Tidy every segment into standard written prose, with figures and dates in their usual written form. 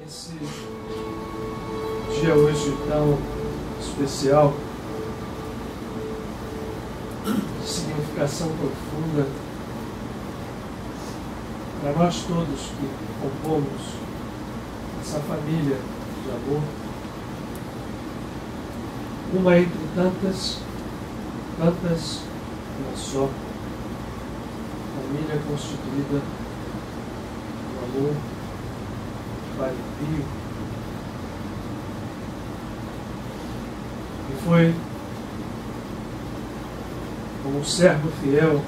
Esse dia hoje tão especial, de significação profunda para nós todos que compomos essa família de amor, uma entre tantas, uma só, família constituída do amor, Padre Pio. E foi como um servo fiel,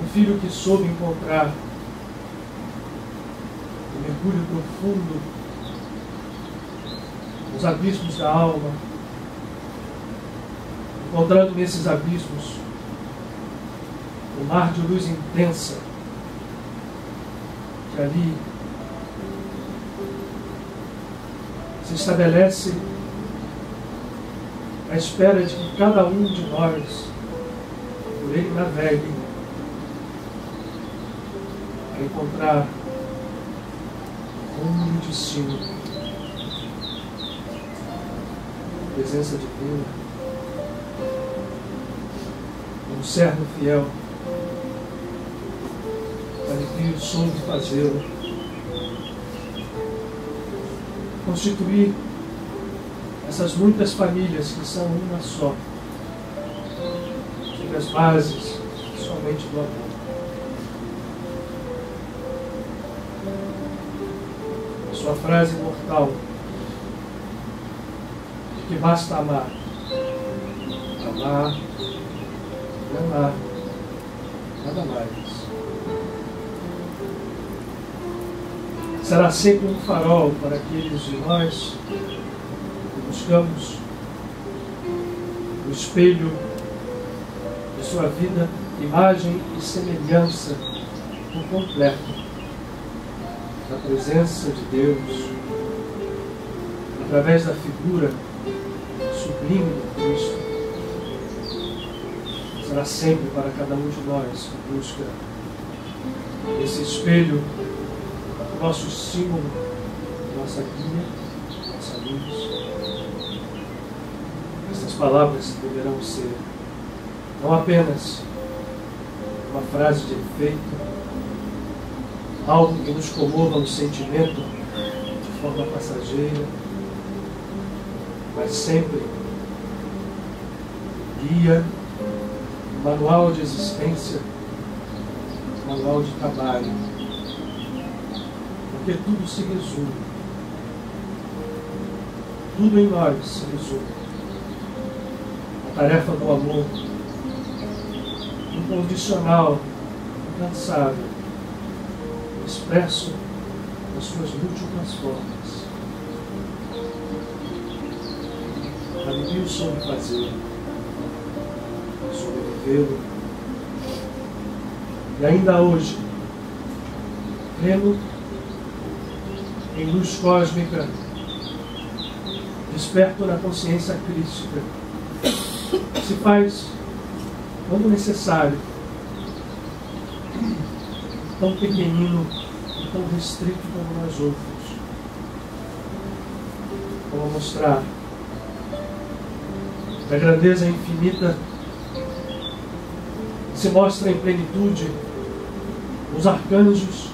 um filho que soube encontrar um mergulho profundo nos abismos da alma, encontrando nesses abismos um mar de luz intensa, que ali se estabelece à espera de que cada um de nós, por ele navegue, a encontrar rumo e destino, presença divina, um servo fiel. Padre Pio soube fazê-lo, constituir essas muitas famílias que são uma só, sobre as bases somente do amor. A sua frase imortal, de que basta amar, amar e amar, nada mais. Será sempre um farol para aqueles de nós que buscamos o espelho de sua vida, imagem e semelhança por completo da presença de Deus, através da figura sublime de Cristo. Será sempre para cada um de nós que busca esse espelho, nosso símbolo, nossa guia, nossa luz. Essas palavras deverão ser não apenas uma frase de efeito, algo que nos comova o sentimento de forma passageira, mas sempre guia, manual de existência, manual de trabalho. Porque tudo se resume, tudo em nós se resume. A tarefa do amor, incondicional, incansável, expresso nas suas múltiplas formas. Padre Pio soube fazer, soube vivê-lo, e ainda hoje, pleno em luz cósmica, desperto na consciência crística, se faz, quando necessário, tão pequenino e tão restrito como nós outros, como mostrar que a grandeza infinita se mostra em plenitude nos arcanjos,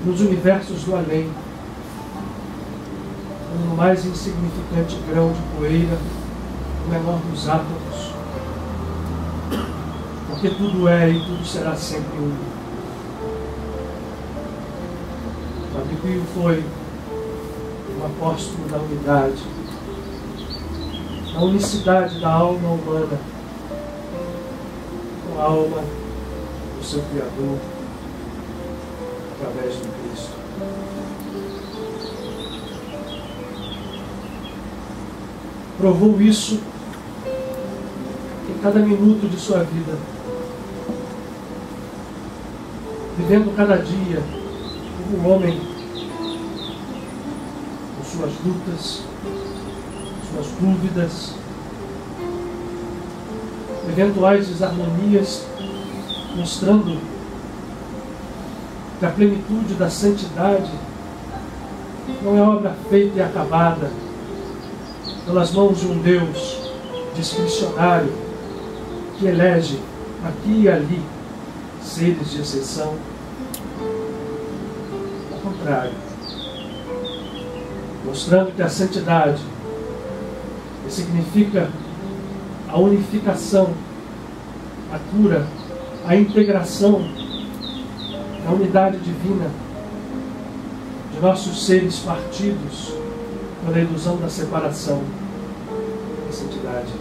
nos universos do além, no mais insignificante grão de poeira, no menor dos átomos, porque tudo é e tudo será sempre um. Padre Pio foi um apóstolo da unidade, da unicidade da alma humana, com a alma do seu Criador, através de Cristo. Provou isso em cada minuto de sua vida, vivendo cada dia como um homem, com suas lutas, suas dúvidas, eventuais desarmonias, mostrando que a plenitude da santidade não é obra feita e acabada pelas mãos de um Deus discricionário que elege aqui e ali seres de exceção. Ao contrário, mostrando que a santidade significa a unificação, a cura, a integração da unidade divina de nossos seres partidos pela ilusão da separação. A santidade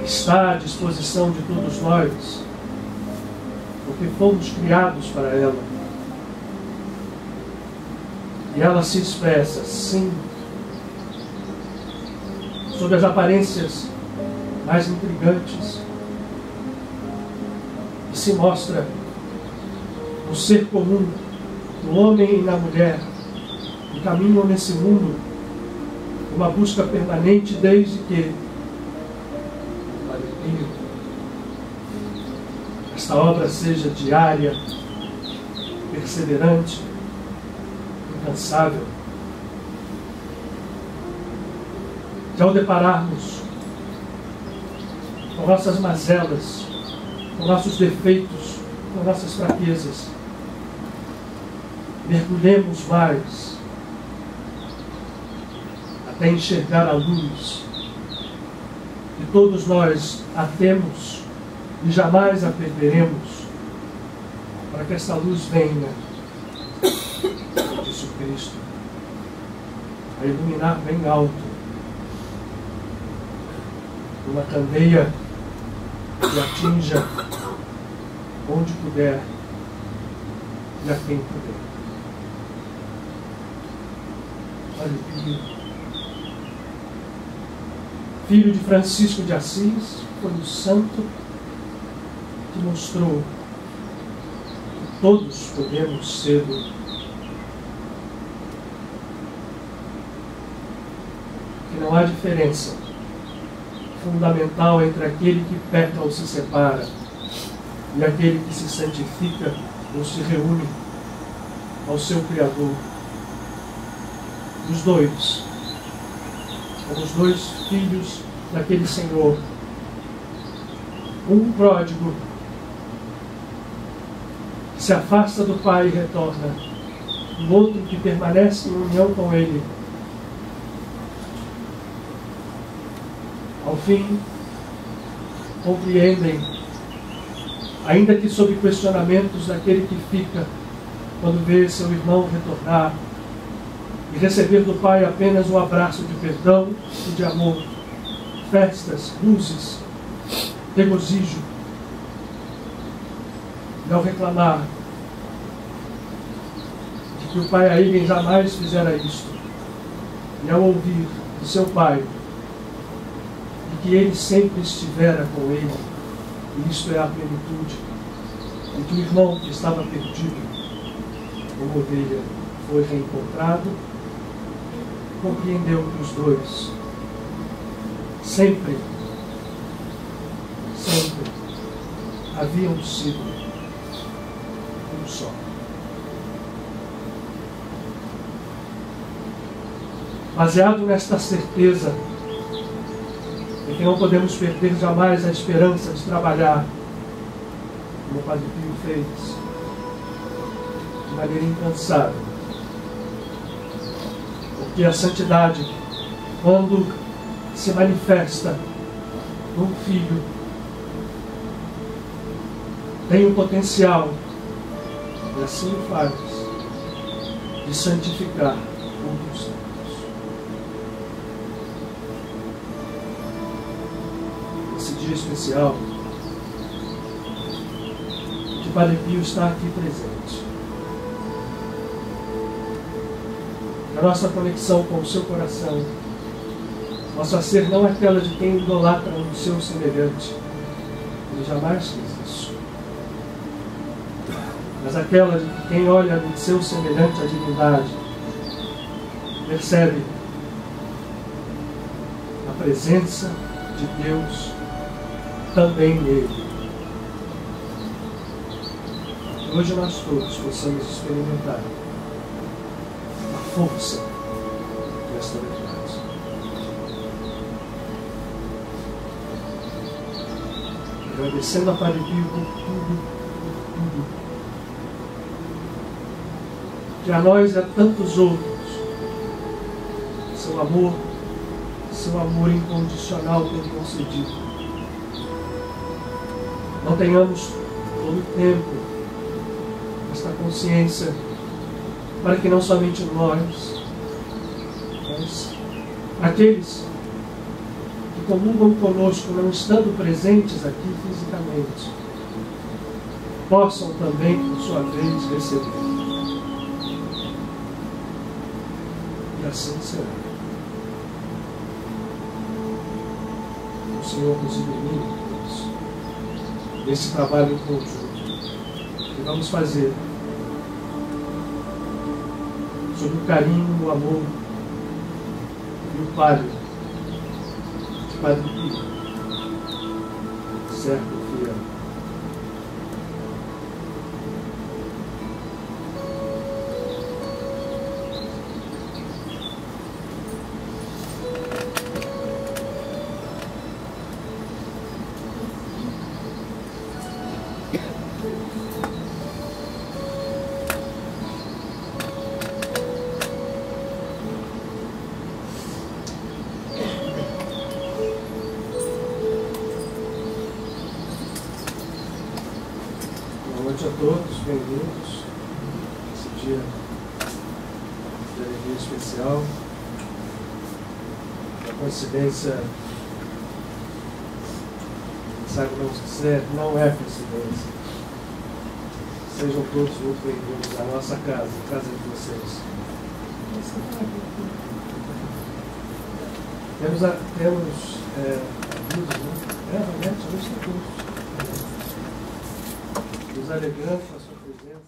está à disposição de todos nós, porque fomos criados para ela. E ela se expressa, sim, sob as aparências mais intrigantes, e se mostra no ser comum, no homem e na mulher, que caminham nesse mundo, uma busca permanente desde que esta obra seja diária, perseverante, incansável. Que ao depararmos com nossas mazelas, com nossos defeitos, com nossas fraquezas, mergulhemos mais até enxergar a luz, que todos nós a temos e jamais a perderemos, para que essa luz venha, disse o Cristo, a iluminar bem alto uma candeia que atinja onde puder e a quem puder. Padre Pio, filho de Francisco de Assis, foi o santo que mostrou que todos podemos ser que não há diferença fundamental entre aquele que peca ou se separa e aquele que se santifica ou se reúne ao seu Criador. Os dois, como os dois filhos daquele Senhor, um pródigo que se afasta do Pai e retorna, o outro que permanece em união com Ele. Ao fim, compreendem, ainda que sob questionamentos daquele que fica quando vê seu irmão retornar e receber do Pai apenas um abraço de perdão e de amor, festas, luzes, regozijo. E ao reclamar de que o pai a ele jamais fizera isto, e ao ouvir de seu pai que ele sempre estivera com ele, e isto é a plenitude, e que o irmão que estava perdido, como ovelha, foi reencontrado, compreendeu que os dois sempre haviam sido um só. Baseado nesta certeza, e que não podemos perder jamais a esperança de trabalhar, como o Padre Pio fez, de maneira incansável. Porque a santidade, quando se manifesta num filho, tem o potencial, e assim o faz, de santificar outros santos. Dia especial, que Padre Pio está aqui presente. A nossa conexão com o seu coração possa ser não aquela de quem idolatra um seu semelhante, ele jamais fez isso, mas aquela de quem olha no seu semelhante a divindade, percebe a presença de Deus também nele. que hoje nós todos possamos experimentar a força desta verdade. Agradecendo a Padre Pio por tudo, que a nós e a tantos outros, seu amor incondicional tem concedido. Não tenhamos todo o tempo esta consciência para que não somente nós, mas aqueles que comungam conosco, não estando presentes aqui fisicamente, possam também, por sua vez, receber. E assim será. O Senhor nos ilumine nesse trabalho conjunto que vamos fazer sob o carinho, o amor e o palio de Padre Pio, certo, fiel. Boa noite a todos, bem-vindos a esse dia de alegria especial. A coincidência, sabe como dizer, não é coincidência. Sejam todos muito bem-vindos à nossa casa, a casa de vocês. Temos avisos, né? Realmente, hoje tem todos. Nos alegramos com a sua presença.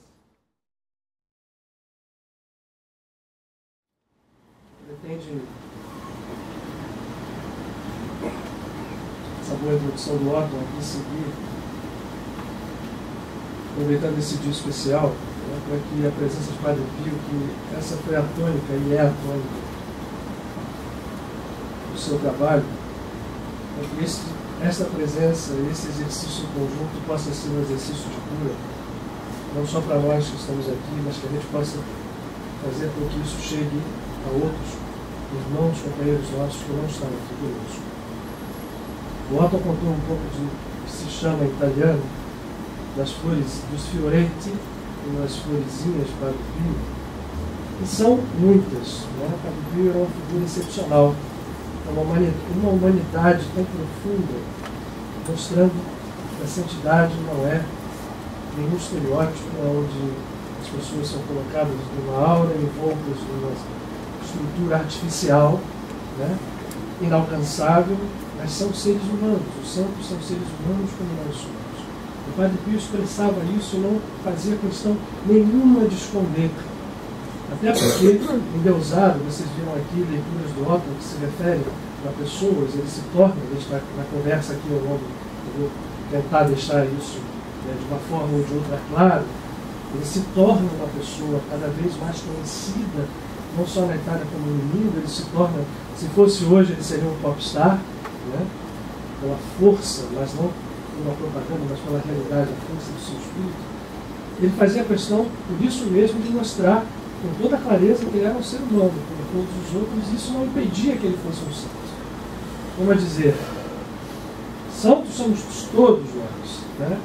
Pretende essa boa introdução do órgão aqui seguir, aproveitando esse dia especial, né, para que a presença de Padre Pio, que essa foi a tônica e é a tônica do seu trabalho, para que esta presença, esse exercício conjunto possa ser um exercício de cura, não só para nós que estamos aqui, mas que a gente possa fazer com que isso chegue a outros irmãos, companheiros nossos que não estão aqui conosco. O Otto contou um pouco de que se chama em italiano das flores, dos fioretti, umas florezinhas para o Pio, e são muitas, né? Padre Pio era uma figura excepcional. Uma humanidade tão profunda, mostrando que a santidade não é nenhum estereótipo onde as pessoas são colocadas numa aura, envoltas numa estrutura artificial, né, inalcançável, mas são seres humanos. Os santos são seres humanos como nós somos. O Padre Pio expressava isso e não fazia questão nenhuma de esconder. Até porque, endeusado, vocês viram aqui leituras do Otto que se referem a pessoas, ele se torna, a gente está na conversa aqui ao longo, eu vou tentar deixar isso, né, de uma forma ou de outra claro, ele se torna uma pessoa cada vez mais conhecida, não só na Itália como no mundo. Ele se torna, se fosse hoje, ele seria um popstar, né, pela força, mas não pela propaganda, mas pela realidade, a força do seu espírito. Ele fazia questão, por isso mesmo, de mostrar com toda a clareza que ele era um ser humano, como todos os outros, e isso não impedia que ele fosse um santo. Como a dizer, santos somos todos nós, né?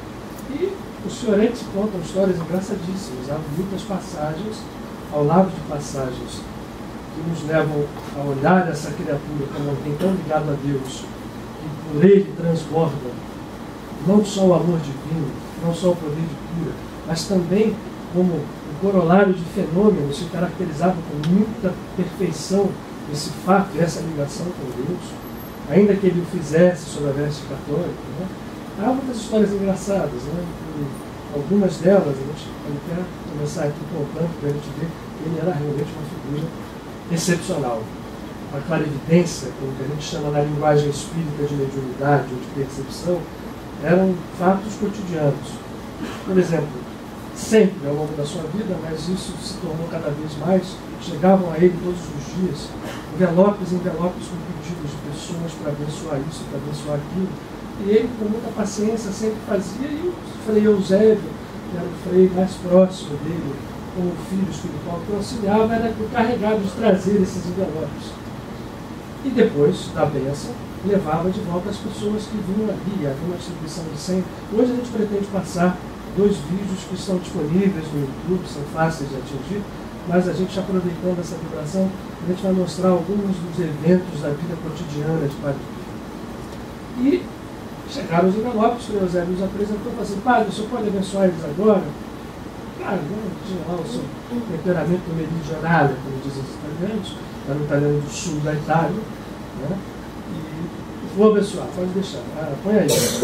E os fioretti contam histórias engraçadíssimas. Há muitas passagens, ao lado de passagens, que nos levam a olhar essa criatura como alguém tão ligado a Deus, que por ele transborda não só o amor divino, não só o poder de cura, mas também como o corolário de fenômenos se caracterizava com muita perfeição esse fato, essa ligação com Deus, ainda que ele o fizesse sob a veste católica, né? Há muitas histórias engraçadas, né? E algumas delas, a gente pode até começar aqui contando para a gente ver que ele era realmente uma figura excepcional. A clarividência, como que a gente chama na linguagem espírita de mediunidade ou de percepção, eram fatos cotidianos. Por exemplo, sempre ao longo da sua vida, mas isso se tornou cada vez mais. Chegavam a ele todos os dias envelopes e envelopes com pedidos de pessoas para abençoar isso, para abençoar aquilo. E ele, com muita paciência, sempre fazia. E o Frei Eusébio, que era o frei mais próximo dele, como filho espiritual que o auxiliava, era o carregado de trazer esses envelopes. E depois da bênção, levava de volta as pessoas que vinham ali. Havia uma distribuição de 100. Hoje a gente pretende passar 2 vídeos que estão disponíveis no YouTube, são fáceis de atingir, mas a gente, aproveitando essa vibração, a gente vai mostrar alguns dos eventos da vida cotidiana de Padre Pio. E chegaram os envelopes, o Eusébio nos apresentou e falou assim: Padre, o senhor pode abençoar eles agora? Claro, não tinha lá o seu temperamento meridionale, como dizem os italianos, era um italiano do sul da Itália, né? E vou abençoar, pode deixar. Põe aí, se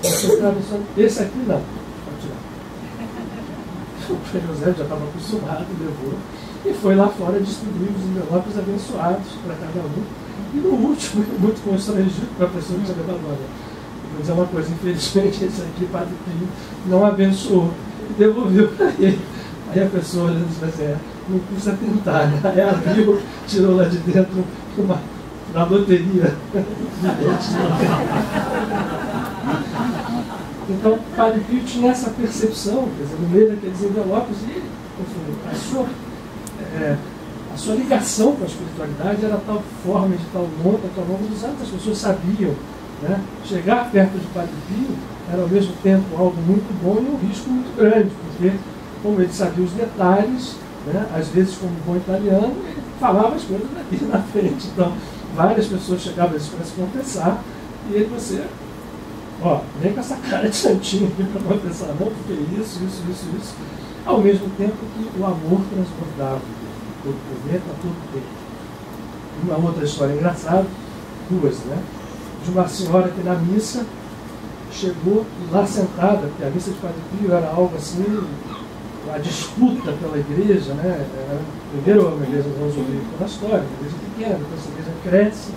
concentrar abençoando. Esse aqui não, pode tirar. O Frei Eusébio já estava acostumado, levou, e foi lá fora distribuir os envelopes abençoados para cada um. E no último, muito constrangido para a pessoa que tinha levado lá. Vou dizer uma coisa, infelizmente, esse aqui, Padre Pio, não abençoou e devolveu para ele. Aí a pessoa olhando e disse assim: não custa tentar, né? Aí abriu, tirou lá de dentro uma loteria. Então, Padre Pio tinha essa percepção, quer dizer, no meio daqueles envelopes, e enfim, a sua ligação com a espiritualidade era tal forma, de tal monta, que ao longo dos anos as pessoas sabiam, né? Chegar perto de Padre Pio era ao mesmo tempo algo muito bom e um risco muito grande, porque, como ele sabia os detalhes, né? Às vezes, como bom italiano, ele falava as coisas daqui na frente. Então, várias pessoas chegavam para se confessar, e ele, vem com essa cara de santinho aqui para confessar, não, porque isso. Ao mesmo tempo que o amor transbordava todo momento, a todo tempo. Uma outra história engraçada, 2, né? De uma senhora que na missa chegou lá sentada, porque a missa de Padre Pio era algo assim, a disputa pela igreja, né? Primeiro uma igreja, vamos ouvir pela história, uma igreja pequena, depois essa igreja cresce,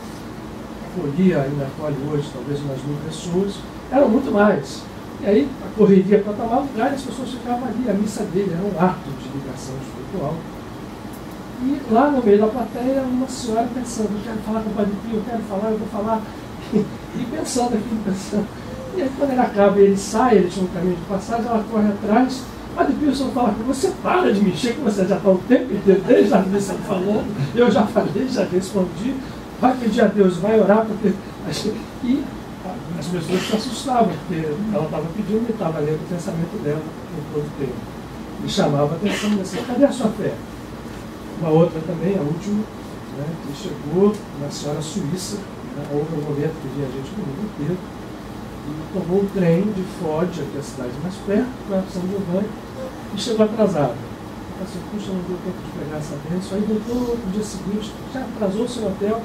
acolhia, ainda acolhe hoje talvez umas 1000 pessoas, eram muito mais. E aí a correria para tomar lugar, as pessoas ficavam ali, a missa dele era um ato de ligação espiritual. E lá no meio da plateia, uma senhora pensando: eu quero falar com o Padre Pio, eu vou falar. E pensando aqui, E aí quando ele acaba e ele sai, ele tinha um caminho de passagem, ela corre atrás. Padre Pio só fala: você para de mexer, que você já está o tempo inteiro, desde a missa falando, eu já falei, já respondi, vai pedir a Deus, vai orar, porque... E as pessoas se assustavam, porque ela estava pedindo e estava lendo o pensamento dela em todo o tempo. E chamava a atenção, assim: cadê a sua fé? Uma outra também, a última, né, que chegou, uma senhora suíça, né, houve um momento que via gente do mundo inteiro, e tomou um trem de Foggia, que é a cidade mais perto, para São Giovanni, e chegou atrasado. Então, assim, puxa, não deu tempo de pegar essa bênção. Aí voltou no dia seguinte, já atrasou o seu hotel,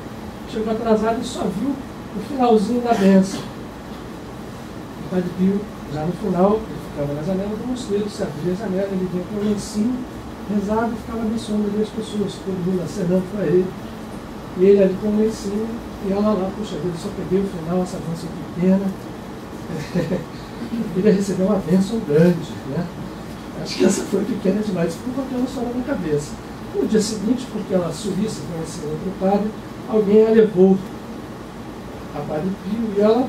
chegou atrasado e só viu o finalzinho da bênção. O Padre Pio, já no final, ele ficava na janela do mosteiro, se abria a janela, ele vinha com o lencinho, rezava e ficava abençoando ali as pessoas, todo mundo acenando para ele. E ele ali com o lencinho, e ela lá, puxa vida, só peguei o final, essa bênção pequena. Ele recebeu uma bênção grande, né? Acho que essa foi pequena demais, ficou com aquela história na cabeça. No dia seguinte, porque ela suíça, conheceu outro padre, alguém a levou a Padre Pio e ela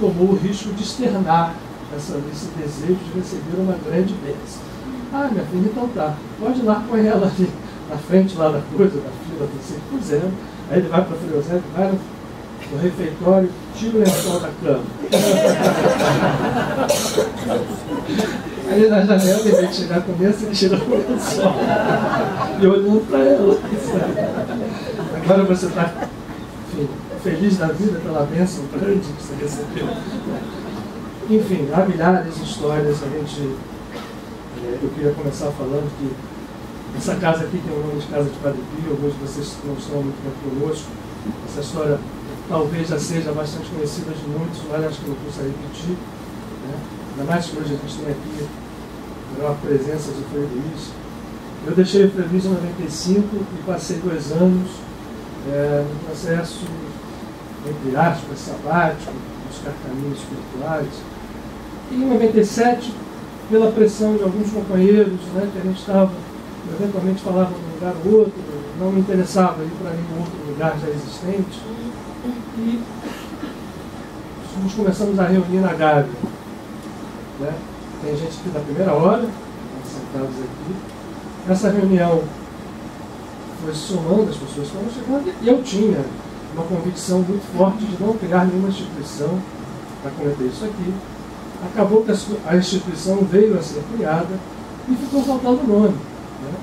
tomou o risco de externar esse desejo de receber uma grande bênção. Minha filha, então tá, pode ir lá, põe ela ali na frente lá da coisa, da fila do circo. Aí ele vai para o Frei Eusébio, vai no refeitório, tira o lençol da cama. Aí na janela, em vez de chegar com o lençol, ele chega com o lençol. E olhando para ela. Agora você está, feliz da vida pela bênção grande que você recebeu. Enfim, há milhares de histórias. Eu queria começar falando que essa casa aqui tem o nome de Casa de Padre Pio, alguns de vocês não estão muito tempo conosco. Essa história talvez já seja bastante conhecida de muitos, mas acho que não custa repetir, né? Ainda mais que hoje a gente tem aqui a presença do Frei Luiz. Eu deixei o Frei Luiz em 95 e passei 2 anos no processo, entre aspas, sabático, buscar caminhos espirituais. E em 97 pela pressão de alguns companheiros, né, que a gente estava, eventualmente falava num lugar ou outro, não me interessava ir para nenhum outro lugar já existente. E nós começamos a reunir na Gávea. Né? Tem gente aqui da primeira hora, sentados aqui. Essa reunião foi somando, as pessoas foram chegando, e eu tinha uma convicção muito forte de não criar nenhuma instituição para cometer isso aqui. Acabou que a instituição veio a ser criada e ficou faltando o nome. Né?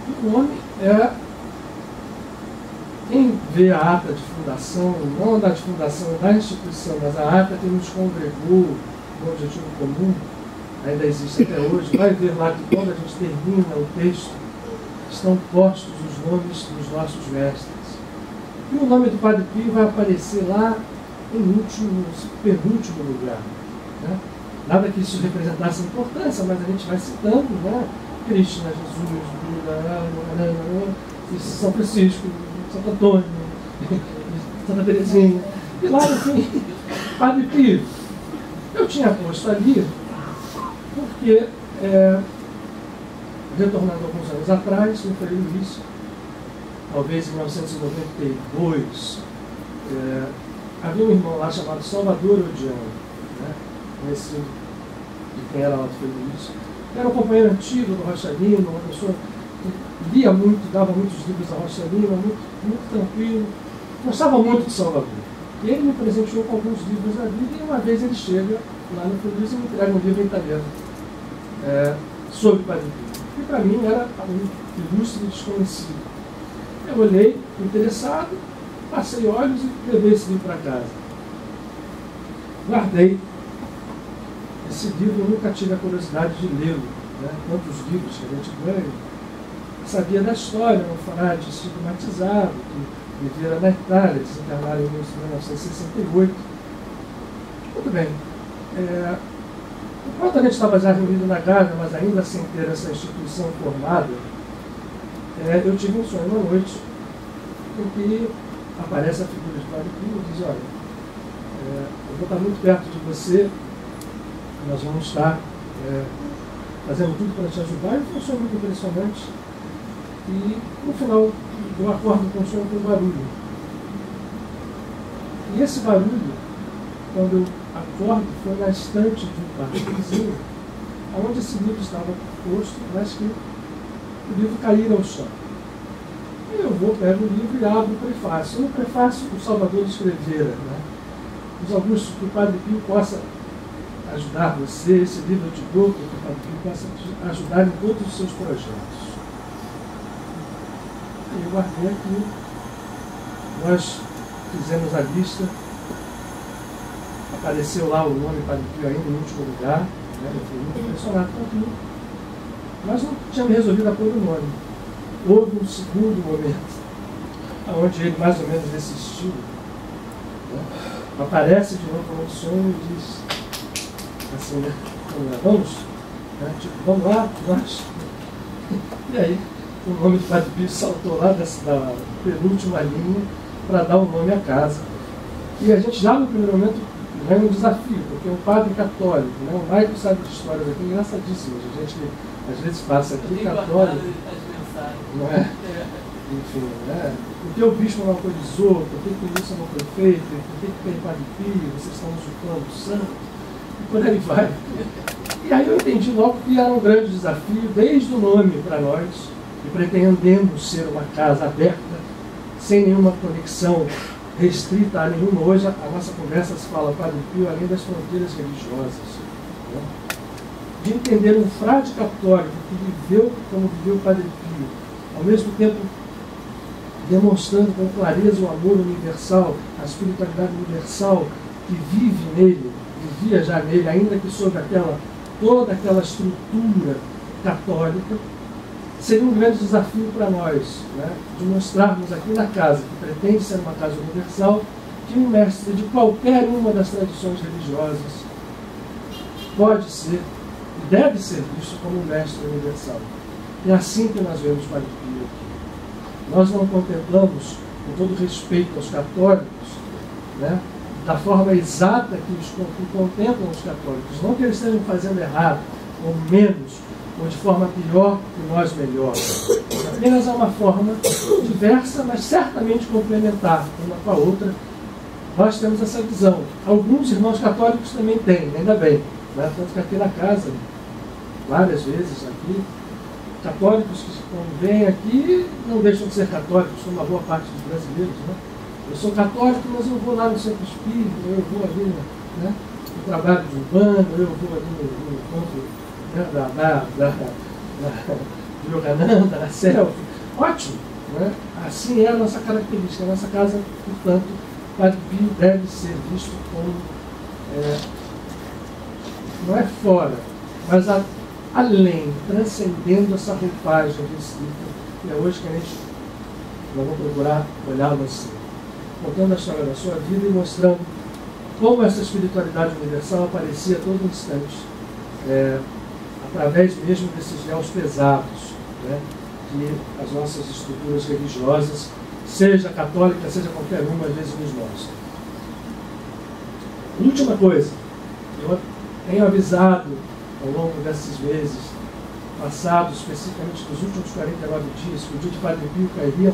E o nome é... Quem vê a ata de fundação, não da de fundação da instituição, mas a ata que nos congregou no objetivo comum, ainda existe até hoje, vai ver lá que quando a gente termina o texto, estão postos os nomes dos nossos mestres. E o nome do Padre Pio vai aparecer lá em último, penúltimo lugar. Né? Nada que isso representasse importância, mas a gente vai citando, né? Krishna, Jesus, Buda, São Francisco, Santo Antônio, Santa Teresinha. E lá no fim, Padre Pio. Eu tinha posto ali porque, retornando alguns anos atrás, no Frei Luís, talvez em 1992, havia um irmão lá chamado Salvador Odiano, né? Conhecido de quem era lá do Frei Luís. Era um companheiro antigo do Rocha Lima, uma pessoa que lia muito, dava muitos livros da Rocha Lima, muito tranquilo, gostava muito de Salvador. E ele me presenteou com alguns livros da vida, e uma vez ele chega lá no Frei Luís e me entrega um livro em italiano sobre Padre Pio. E para mim era um ilustre desconhecido. Eu olhei, interessado, passei olhos e levei esse livro para casa. Guardei esse livro, eu nunca tive a curiosidade de lê-lo. Né? Tantos livros que a gente ganha. Sabia da história, um frade estigmatizado, que vivera na Itália, desencarnaram em 1968. Muito bem. Enquanto a gente estava já reunido na Gávea, mas ainda sem ter essa instituição formada, eu tive um sonho uma noite em que aparece a figura de Padre Pio e diz: olha, eu vou estar muito perto de você, nós vamos estar fazendo tudo para te ajudar. E foi um sonho muito impressionante. E no final eu acordo com o sonho com um barulho. E esse barulho, quando eu acordo, foi na estante de um quarto vizinho, onde esse livro estava posto, mas que o livro caíra ao chão. E eu vou, pego o livro e abro o prefácio. No prefácio, o Salvador escrevera, né? Os Augustos, que o Padre Pio possa ajudar você, esse livro eu te dou, que o Padre Pio possa te ajudar em todos os seus projetos. E eu guardei aqui, nós fizemos a lista, apareceu lá o nome Padre Pio ainda em último lugar, né? Eu fui muito impressionado com aquilo, mas não tinha me resolvido a pôr o nome. Houve um segundo momento, onde ele mais ou menos desistiu, né? Aparece de novo no sonho e diz assim, né? Vamos, né? Tipo, vamos lá, nós. E aí o nome do Padre Pio saltou lá da penúltima linha para dar o nome à casa. E a gente já no primeiro momento é um desafio, porque um padre católico, né? O Maico sabe de histórias aqui engraçadíssimas, a gente às vezes passa aqui católico, não é? Enfim, né? Por que o bispo não autorizou, por que isso não foi feito, por que tem Padre Pio, vocês estão usurpando o santo, e por aí vai. E aí eu entendi logo que era um grande desafio, desde o nome para nós, e pretendemos ser uma casa aberta, sem nenhuma conexão restrita a nenhuma. Hoje a nossa conversa se fala Padre Pio além das fronteiras religiosas. Né? De entender um frade católico que viveu como viveu o Padre Pio, ao mesmo tempo demonstrando com clareza o amor universal, a espiritualidade universal que vive nele, vivia já nele, ainda que sob toda aquela estrutura católica. Seria um grande desafio para nós, né, de mostrarmos aqui na casa, que pretende ser uma casa universal, que um mestre de qualquer uma das tradições religiosas pode ser e deve ser visto como um mestre universal. É assim que nós vemos Padre Pio aqui. Nós não contemplamos, com todo respeito aos católicos, né, da forma exata que contemplam os católicos. Não que eles estejam fazendo errado, ou menos, ou de forma pior que nós melhor. Apenas é uma forma diversa, mas certamente complementar uma com a outra. Nós temos essa visão. Alguns irmãos católicos também têm, ainda bem. Né? Tanto que aqui na casa, várias vezes aqui, católicos que quando vêm aqui não deixam de ser católicos, como a boa parte dos brasileiros. Né? Eu sou católico, mas eu vou lá no centro espírita, eu vou ali no trabalho de urbano, eu vou ali no encontro, né, de Yogananda, na selfie. Ótimo! Né? Assim é a nossa característica. A nossa casa, portanto, o Padre Pio deve ser visto como, não é fora, mas além, transcendendo essa roupagem restrita. E é hoje que nós vamos procurar olhá-lo assim, contando a história da sua vida e mostrando como essa espiritualidade universal aparecia a todo instante, através mesmo desses véus pesados, né, que as nossas estruturas religiosas, seja católica, seja qualquer uma, às vezes nos mostram. Última coisa, eu tenho avisado ao longo desses meses passados, especificamente nos últimos 49 dias, que o dia de Padre Pio cairia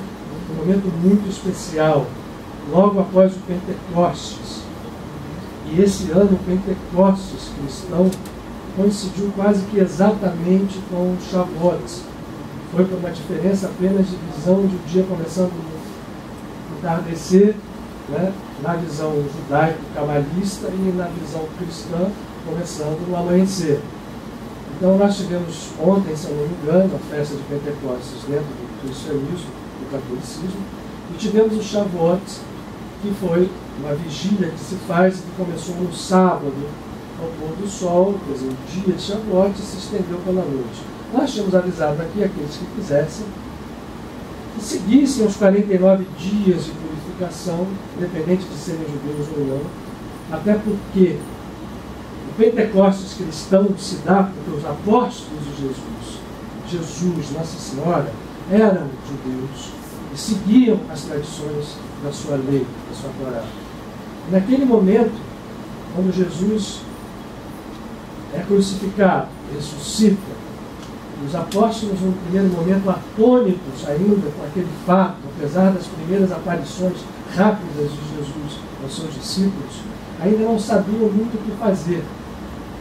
um momento muito especial, logo após o Pentecostes. E esse ano, o Pentecostes cristão, coincidiu quase que exatamente com o Shavuot. Foi por uma diferença apenas de visão de um dia começando no entardecer, né, na visão judaico-cabalista, e na visão cristã, começando no amanhecer. Então nós tivemos ontem, se eu não me engano, a festa de Pentecostes dentro do cristianismo, do catolicismo, e tivemos o Shavuot, que foi uma vigília que se faz e que começou no sábado, ao pôr do sol, quer dizer, o dia de Shavuot, e se estendeu pela noite. Nós tínhamos avisado aqui aqueles que quisessem que seguissem os 49 dias de purificação, independente de serem judeus ou não, até porque o Pentecostes cristão se dá porque os apóstolos de Jesus, Nossa Senhora, eram judeus e seguiam as tradições da sua lei, da sua Torá. E naquele momento, quando Jesus é crucificado, ressuscita, os apóstolos, no primeiro momento, atônitos ainda com aquele fato, apesar das primeiras aparições rápidas de Jesus aos seus discípulos, ainda não sabiam muito o que fazer.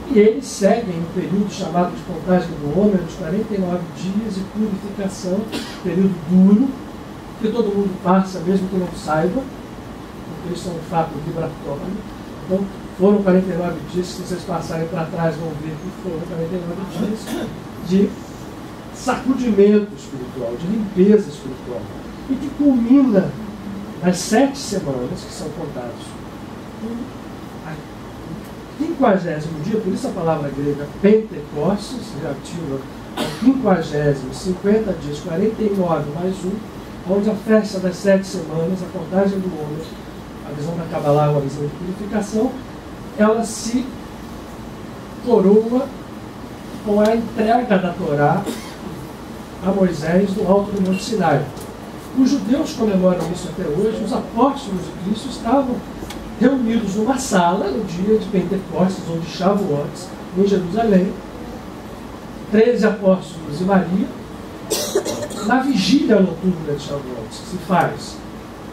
E eles seguem o período chamado de contagem do homem, dos 49 dias de purificação, período duro, que todo mundo passa, mesmo que não saiba, porque eles são um fato vibratório. Então, foram 49 dias, se vocês passarem para trás, vão ver que foram 49 dias de sacudimento espiritual, de limpeza espiritual, e que culmina nas 7 semanas que são contadas. O 50º dia, por isso a palavra grega Pentecostes, relativa ao 50º, 50 dias, 49 mais 1, onde a festa das 7 semanas, a contagem do homem, a visão da Kabbalah, a visão de purificação, ela se coroa com a entrega da Torá a Moisés no alto do Monte Sinai. Os judeus comemoram isso até hoje. Os apóstolos de Cristo estavam reunidos numa sala no dia de Pentecostes, ou de Shavuot, em Jerusalém, 13 apóstolos e Maria, na vigília noturna de Shavuot. Se faz.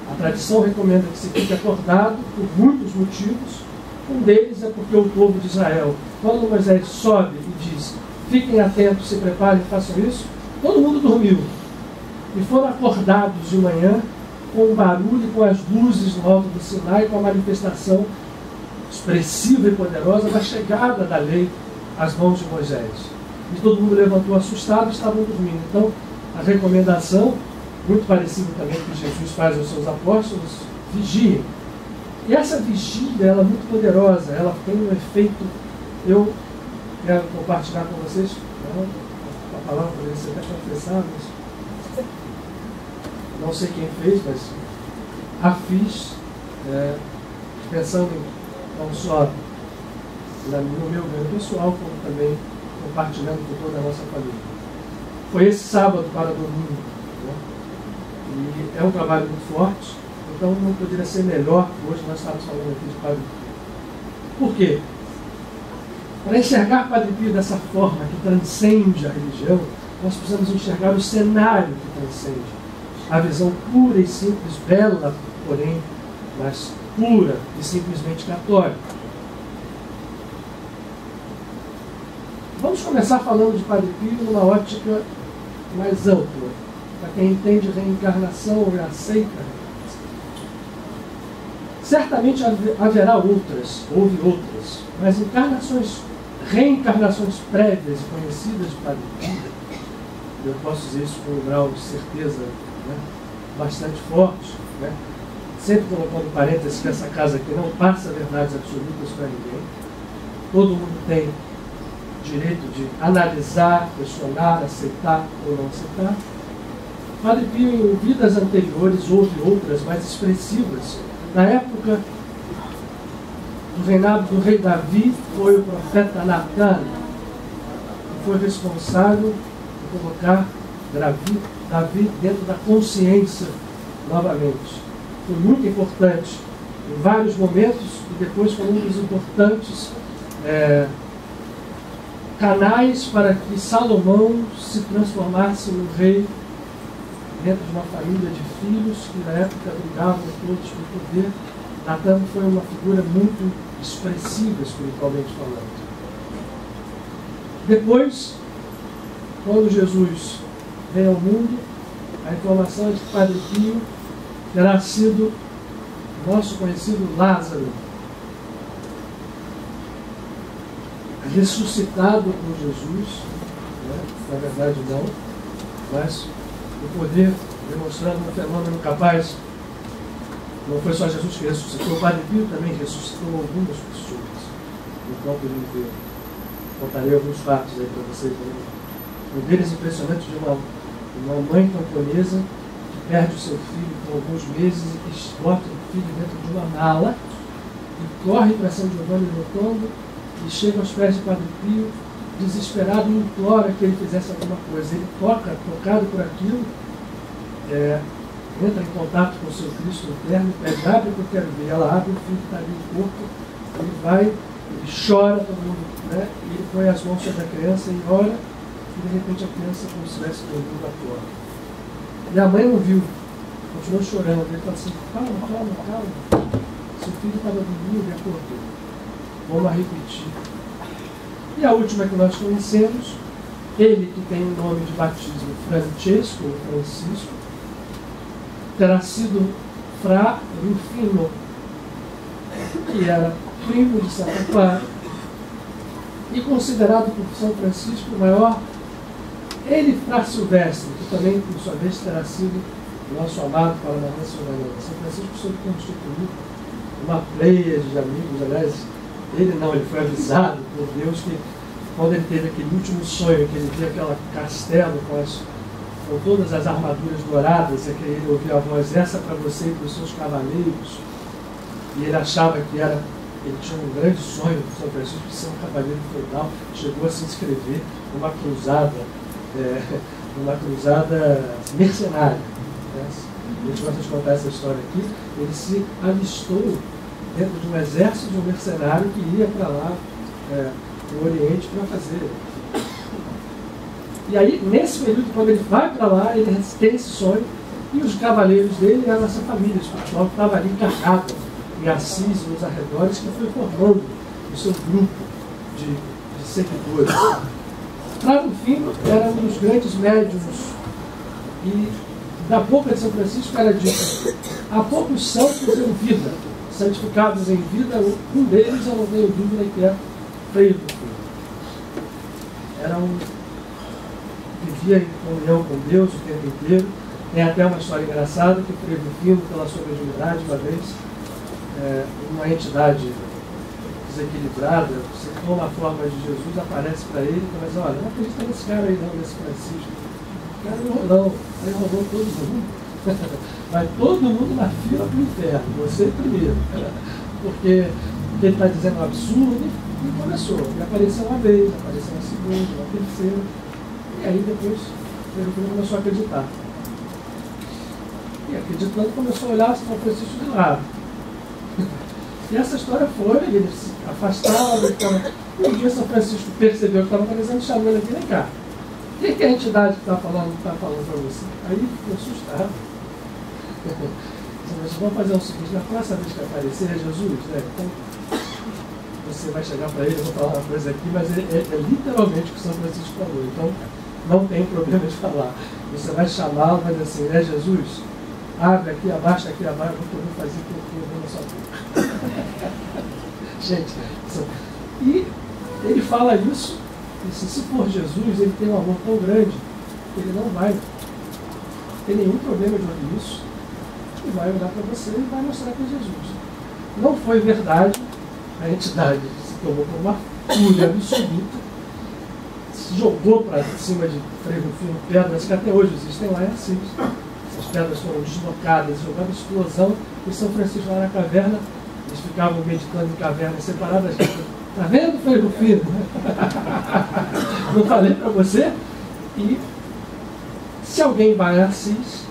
A tradição recomenda que se fique acordado por muitos motivos. Um deles é porque o povo de Israel, quando Moisés sobe e diz: fiquem atentos, se preparem, façam isso, todo mundo dormiu. E foram acordados de manhã com o barulho, com as luzes no alto do Sinai, com a manifestação expressiva e poderosa da chegada da lei às mãos de Moisés. E todo mundo levantou assustado e estavam dormindo. Então, a recomendação, muito parecida também com o que Jesus faz aos seus apóstolos, vigiem. E essa vigília, ela é muito poderosa, ela tem um efeito. Eu quero compartilhar com vocês, a palavra poderia ser até confessar, mas não sei quem fez, mas a fiz, pensando não só no meu ganho pessoal, como também compartilhando com toda a nossa família. Foi esse sábado para domingo, né? E é um trabalho muito forte. Então não poderia ser melhor que hoje nós estamos falando aqui de Padre Pio. Por quê? Para enxergar Padre Pio dessa forma, que transcende a religião, nós precisamos enxergar o cenário que transcende. A visão pura e simples, bela, porém, mas pura e simplesmente católica. Vamos começar falando de Padre Pio numa ótica mais ampla, para quem entende reencarnação e aceita a reencarnação. Certamente haverá outras, houve outras, mas reencarnações prévias e conhecidas de Padre Pio, eu posso dizer isso com um grau de certeza, né, bastante forte, né? Sempre colocando parênteses que essa casa aqui não passa verdades absolutas para ninguém. Todo mundo tem direito de analisar, questionar, aceitar ou não aceitar. Padre Pio, em vidas anteriores, houve outras mais expressivas. Na época do reinado do rei Davi, foi o profeta Natan que foi responsável por colocar Davi dentro da consciência novamente. Foi muito importante em vários momentos, e depois foi um dos importantes canais para que Salomão se transformasse no rei dentro de uma família de filhos que na época brigavam todos por poder. Natan foi uma figura muito expressiva espiritualmente falando. Depois, quando Jesus veio ao mundo, a informação é de que Padre Pio terá sido nosso conhecido Lázaro, ressuscitado por Jesus, né? Na verdade não, mas o poder demonstrando um fenômeno capaz. Não foi só Jesus que ressuscitou, o Padre Pio também ressuscitou algumas pessoas enquanto ele viveu. Contarei alguns fatos aí para vocês. Um deles impressionante, de uma mãe camponesa que perde o seu filho por alguns meses e que bota o filho dentro de uma mala e corre para São Giovanni Rotondo e chega aos pés de Padre Pio, desesperado, e implora que ele fizesse alguma coisa. Ele tocado por aquilo, entra em contato com o seu Cristo interno, pede: abre que eu quero ver. Ela abre, o filho que está ali no corpo, ele vai, ele chora, todo mundo, né? E ele põe as mãos sobre a criança e ora, e de repente a criança como se estivesse dormindo à toa. E a mãe não viu, continuou chorando. Ele falou assim: calma, seu filho estava dormindo e acordou. Vamos repetir. E a última que nós conhecemos, ele que tem o nome de batismo Francesco, ou Francisco, terá sido Fra Rufino, que era primo de Santa Clara, e considerado por São Francisco o maior, ele Fra Silvestre, que também, por sua vez, terá sido o nosso amado Paranaense Uranense. São Francisco soube constituir uma pleia de amigos. Aliás, ele foi avisado por Deus que, quando ele teve aquele último sonho, que ele via aquele castelo com todas as armaduras douradas, é que ele ouviu a voz: essa para você e para os seus cavaleiros. E ele achava que ele tinha um grande sonho, São Francisco, de ser um cavaleiro feudal. Chegou a se inscrever numa cruzada mercenária. A gente gosta de contar essa história aqui. Ele se alistou dentro de um exército de um mercenário que ia para lá, no Oriente, para fazer. E aí, nesse período, quando ele vai para lá, ele tem esse sonho, e os cavaleiros dele eram essa família espiritual que estava ali encarnada em Assis e nos arredores, que foi formando o seu grupo de seguidores. Fra Rufino era um dos grandes médiuns, e da boca de São Francisco era dito: há poucos santos em vida, santificados em vida. Um deles, eu não tenho dúvida, que é Frei Rufino. Vivia em comunhão com Deus o tempo inteiro. Tem até uma história engraçada que Frei Rufino, pela sua mediunidade, uma vez, uma entidade desequilibrada, se toma a forma de Jesus, aparece para ele e começa: olha, não acredita nesse cara aí não, nesse Francisco. O cara não enrolou, ele enrolou todo mundo. Vai todo mundo na fila para o inferno, você primeiro. Porque ele está dizendo um absurdo, e começou. E apareceu uma vez, apareceu uma segunda, uma terceira. E aí depois ele começou a acreditar. E acreditando, começou a olhar São Francisco de lado. E essa história foi, ele se afastava, um dia São Francisco percebeu que estava acontecendo, chamou ele aqui, vem cá. O que é a entidade que está falando para você? Aí ele ficou assustado. Mas vamos fazer o seguinte, na próxima vez que aparecer é Jesus, né? Então, você vai chegar para ele, eu vou falar uma coisa aqui, mas é literalmente o que São Francisco falou. Então, não tem problema de falar. Você vai chamá-lo, vai dizer assim, né, Jesus? Abre aqui, abaixa aqui, abaixa, eu vou fazer o que eu vou na sua boca. Gente, e ele fala isso, e se for Jesus, ele tem um amor tão grande, que ele não vai ter nenhum problema de ouvir isso, e vai olhar para você e vai mostrar que é Jesus. Não foi verdade, a entidade se tomou por uma fúria absoluta, se jogou para cima de Frei Rufino pedras que até hoje existem lá em Assis. Essas pedras foram deslocadas, jogadas em explosão, e São Francisco lá na caverna, eles ficavam meditando em cavernas separadas. Está vendo, Frei Rufino? Não falei para você? E se alguém vai a Assis,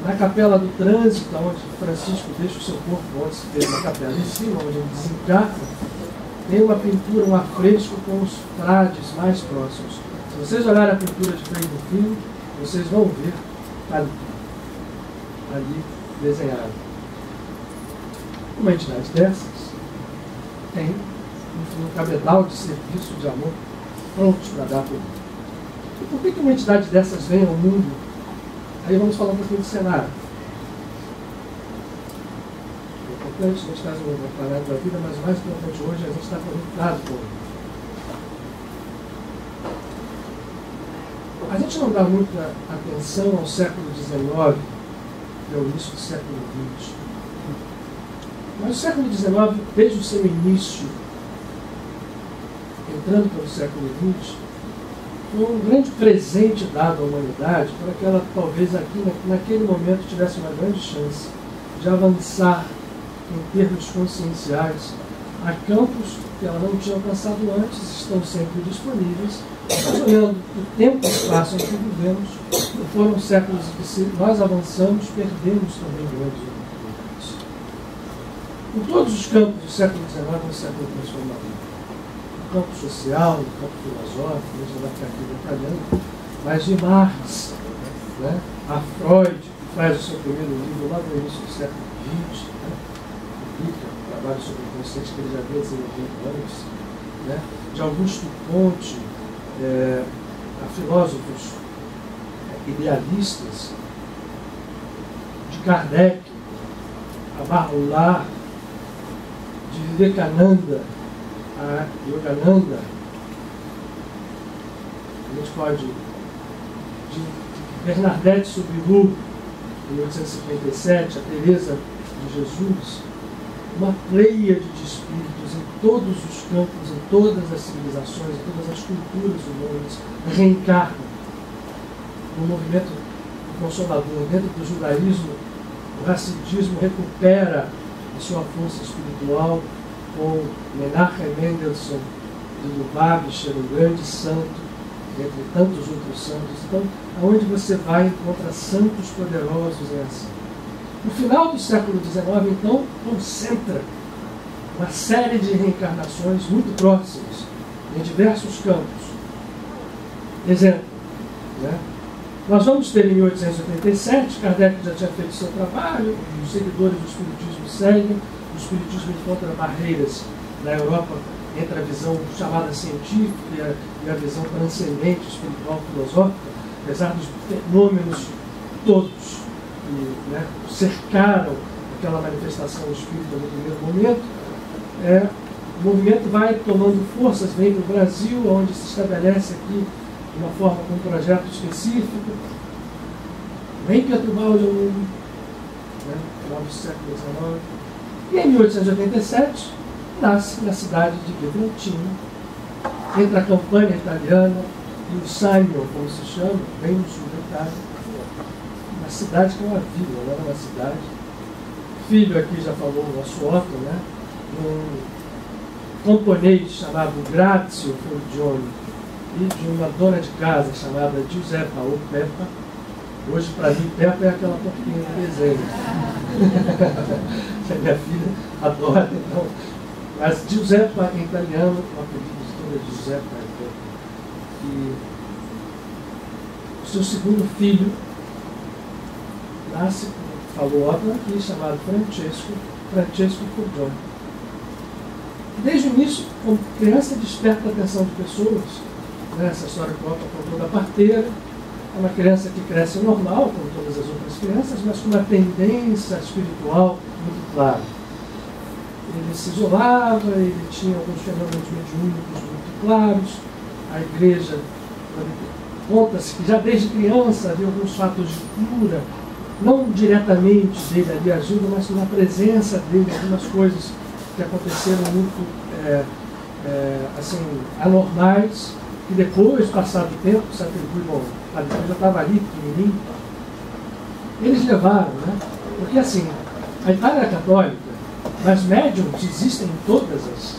na capela do trânsito, onde Francisco deixa o seu corpo, onde se fez na capela em cima, onde ele desencarna, tem uma pintura, um afresco com os frades mais próximos. Se vocês olharem a pintura de Frei Rufino, vocês vão ver ali desenhado. Uma entidade dessas tem um cabedal de serviço, de amor, prontos para dar por mundo. E por que uma entidade dessas vem ao mundo? Aí vamos falar um pouquinho do cenário. É importante, a gente faz uma parada da vida, mas o mais importante hoje é a gente estar conectado com ele. A gente não dá muita atenção ao século XIX, que é o início do século XX. Mas o século XIX, desde o seu início, entrando pelo século XX, foi um grande presente dado à humanidade para que ela, talvez, aqui, naquele momento, tivesse uma grande chance de avançar em termos conscienciais a campos que ela não tinha alcançado antes, estão sempre disponíveis, mas olhando o tempo e o espaço em que vivemos, foram séculos em que, se nós avançamos, perdemos também grandes oportunidades. Em todos os campos do século XIX, é um século transformador. No campo social, no campo filosófico, a gente não vai ficar aqui detalhando, mas de Marx, né, a Freud, que faz o seu primeiro livro lá no início do século XX, né, publica um trabalho sobre o consciente que ele já havia desenvolvido antes, né, de Augusto Comte, a filósofos idealistas, de Kardec, a Barulá, de Vivekananda, a Yogananda, a gente pode, de Bernadette Soubirous, em 1857, a Teresa de Jesus, uma pleiade de espíritos em todos os campos, em todas as civilizações, em todas as culturas humanas, reencarnam no movimento consolador. Dentro do judaísmo, o hasidismo recupera a sua força espiritual com Menachem Mendelssohn de Lubavitcher, um grande santo, entre tantos outros santos. Então, aonde você vai, encontra santos poderosos em ação. No final do século XIX, então, concentra uma série de reencarnações muito próximas, em diversos campos. Exemplo, né? Nós vamos ter em 1887, Kardec já tinha feito seu trabalho, os seguidores do Espiritismo seguem, o Espiritismo encontra barreiras na Europa entre a visão chamada científica e a visão transcendente, espiritual, filosófica, apesar dos fenômenos todos que, né, cercaram aquela manifestação espírita no primeiro momento. O movimento vai tomando forças, vem para o Brasil, onde se estabelece aqui de uma forma com um projeto específico, vem perturbar o mundo, né, no final do século XIX. E em 1887 nasce na cidade de Vibrantino, entre a campanha italiana e o Simon, como se chama, bem no sul da Itália, uma cidade que é uma vila, não é uma cidade. Filho aqui já falou o nosso Otto, né? Um camponês chamado Grazio Forgione e de uma dona de casa chamada Giuseppa ou Peppa. Hoje, para mim, Peppa é aquela porquinha do desenho. que a minha filha adora, então. Mas Giuseppe, em italiano, o apelido de toda é Giuseppe, e o seu segundo filho nasce, falou óbvio aqui, chamado Francesco Forgione. Desde o início, como criança, desperta a atenção de pessoas. Essa história que o Otto contou da parteira, é uma criança que cresce normal, como todas as outras crianças, mas com uma tendência espiritual muito clara. Ele se isolava, ele tinha alguns fenômenos mediúnicos muito claros. A igreja, conta-se que já desde criança havia alguns fatos de cura, não diretamente dele ali agindo, mas na presença dele, algumas coisas que aconteceram muito assim, anormais, que depois, passado o tempo, se atribuíram a Deus, já estava ali, pequenininho. Eles levaram, né? Porque assim, a Itália é católica, mas médiums existem em todas as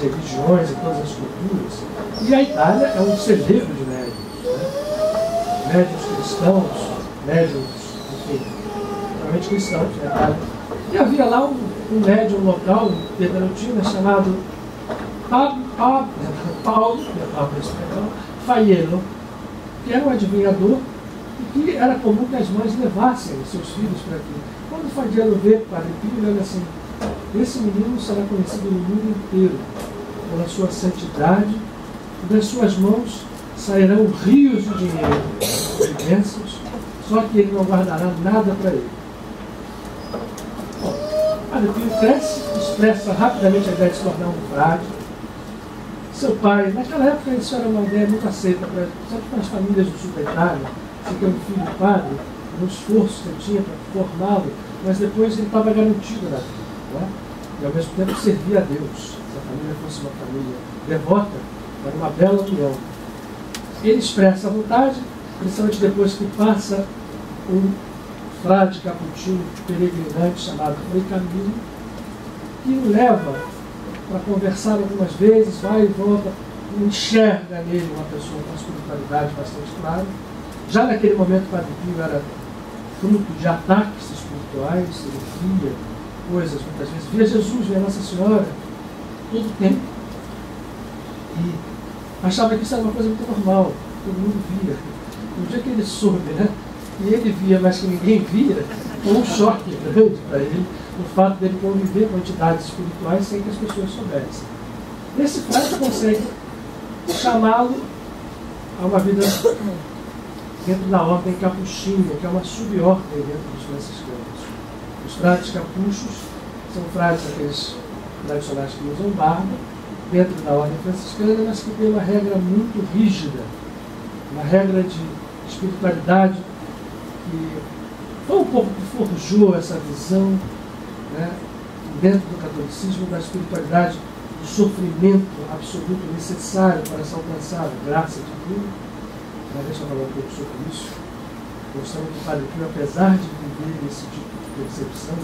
religiões, em todas as culturas. E a Itália é um celeiro de médiums, né? Médiums cristãos, médiums, enfim, realmente cristãos na Itália. E havia lá um médium local, em Pietrelcina, chamado Paulo Faiello, que era um adivinhador e que era comum que as mães levassem seus filhos para aqui. Quando o Faiello vê o Padre Pio, ele olha assim: esse menino será conhecido no mundo inteiro pela sua santidade, e das suas mãos sairão rios de dinheiro, de bênçãos, só que ele não guardará nada para ele. O Padre Pio cresce, expressa rapidamente a ideia de se tornar um frade. Seu pai, naquela época isso era uma ideia muito aceita, sempre para as famílias do sul da Itália, você tem um filho padre, no esforço que ele tinha para formá-lo, mas depois ele estava garantido na vida, né? E ao mesmo tempo servia a Deus. Se a família fosse uma família devota, era uma bela união. Ele expressa a vontade, principalmente depois que passa um frade caputino peregrinante chamado Frei Camilo, que o leva para conversar algumas vezes, vai e volta, enxerga nele uma pessoa com espiritualidade bastante clara. Já naquele momento, o Padre Pio era fruto de ataques espirituais, ele via coisas, muitas vezes via Jesus, via Nossa Senhora, todo o tempo, e achava que isso era uma coisa muito normal, todo mundo via. No dia que ele soube, né, e ele via, mas que ninguém via, foi um choque grande para ele, o fato dele conviver com entidades espirituais sem que as pessoas soubessem. Esse frade consegue chamá-lo a uma vida dentro da ordem capuchinha, que é uma subordem dentro dos franciscanos. Os frades capuchos são frades aqueles tradicionais que usam barba, dentro da ordem franciscana, mas que tem uma regra muito rígida, uma regra de espiritualidade que foi um pouco que forjou essa visão, né, dentro do catolicismo, da espiritualidade, do sofrimento absoluto necessário para se alcançar a graça divina. Deixa eu falar um pouco sobre isso, mostrando que o Padre Pio, apesar de viver esse tipo de percepção,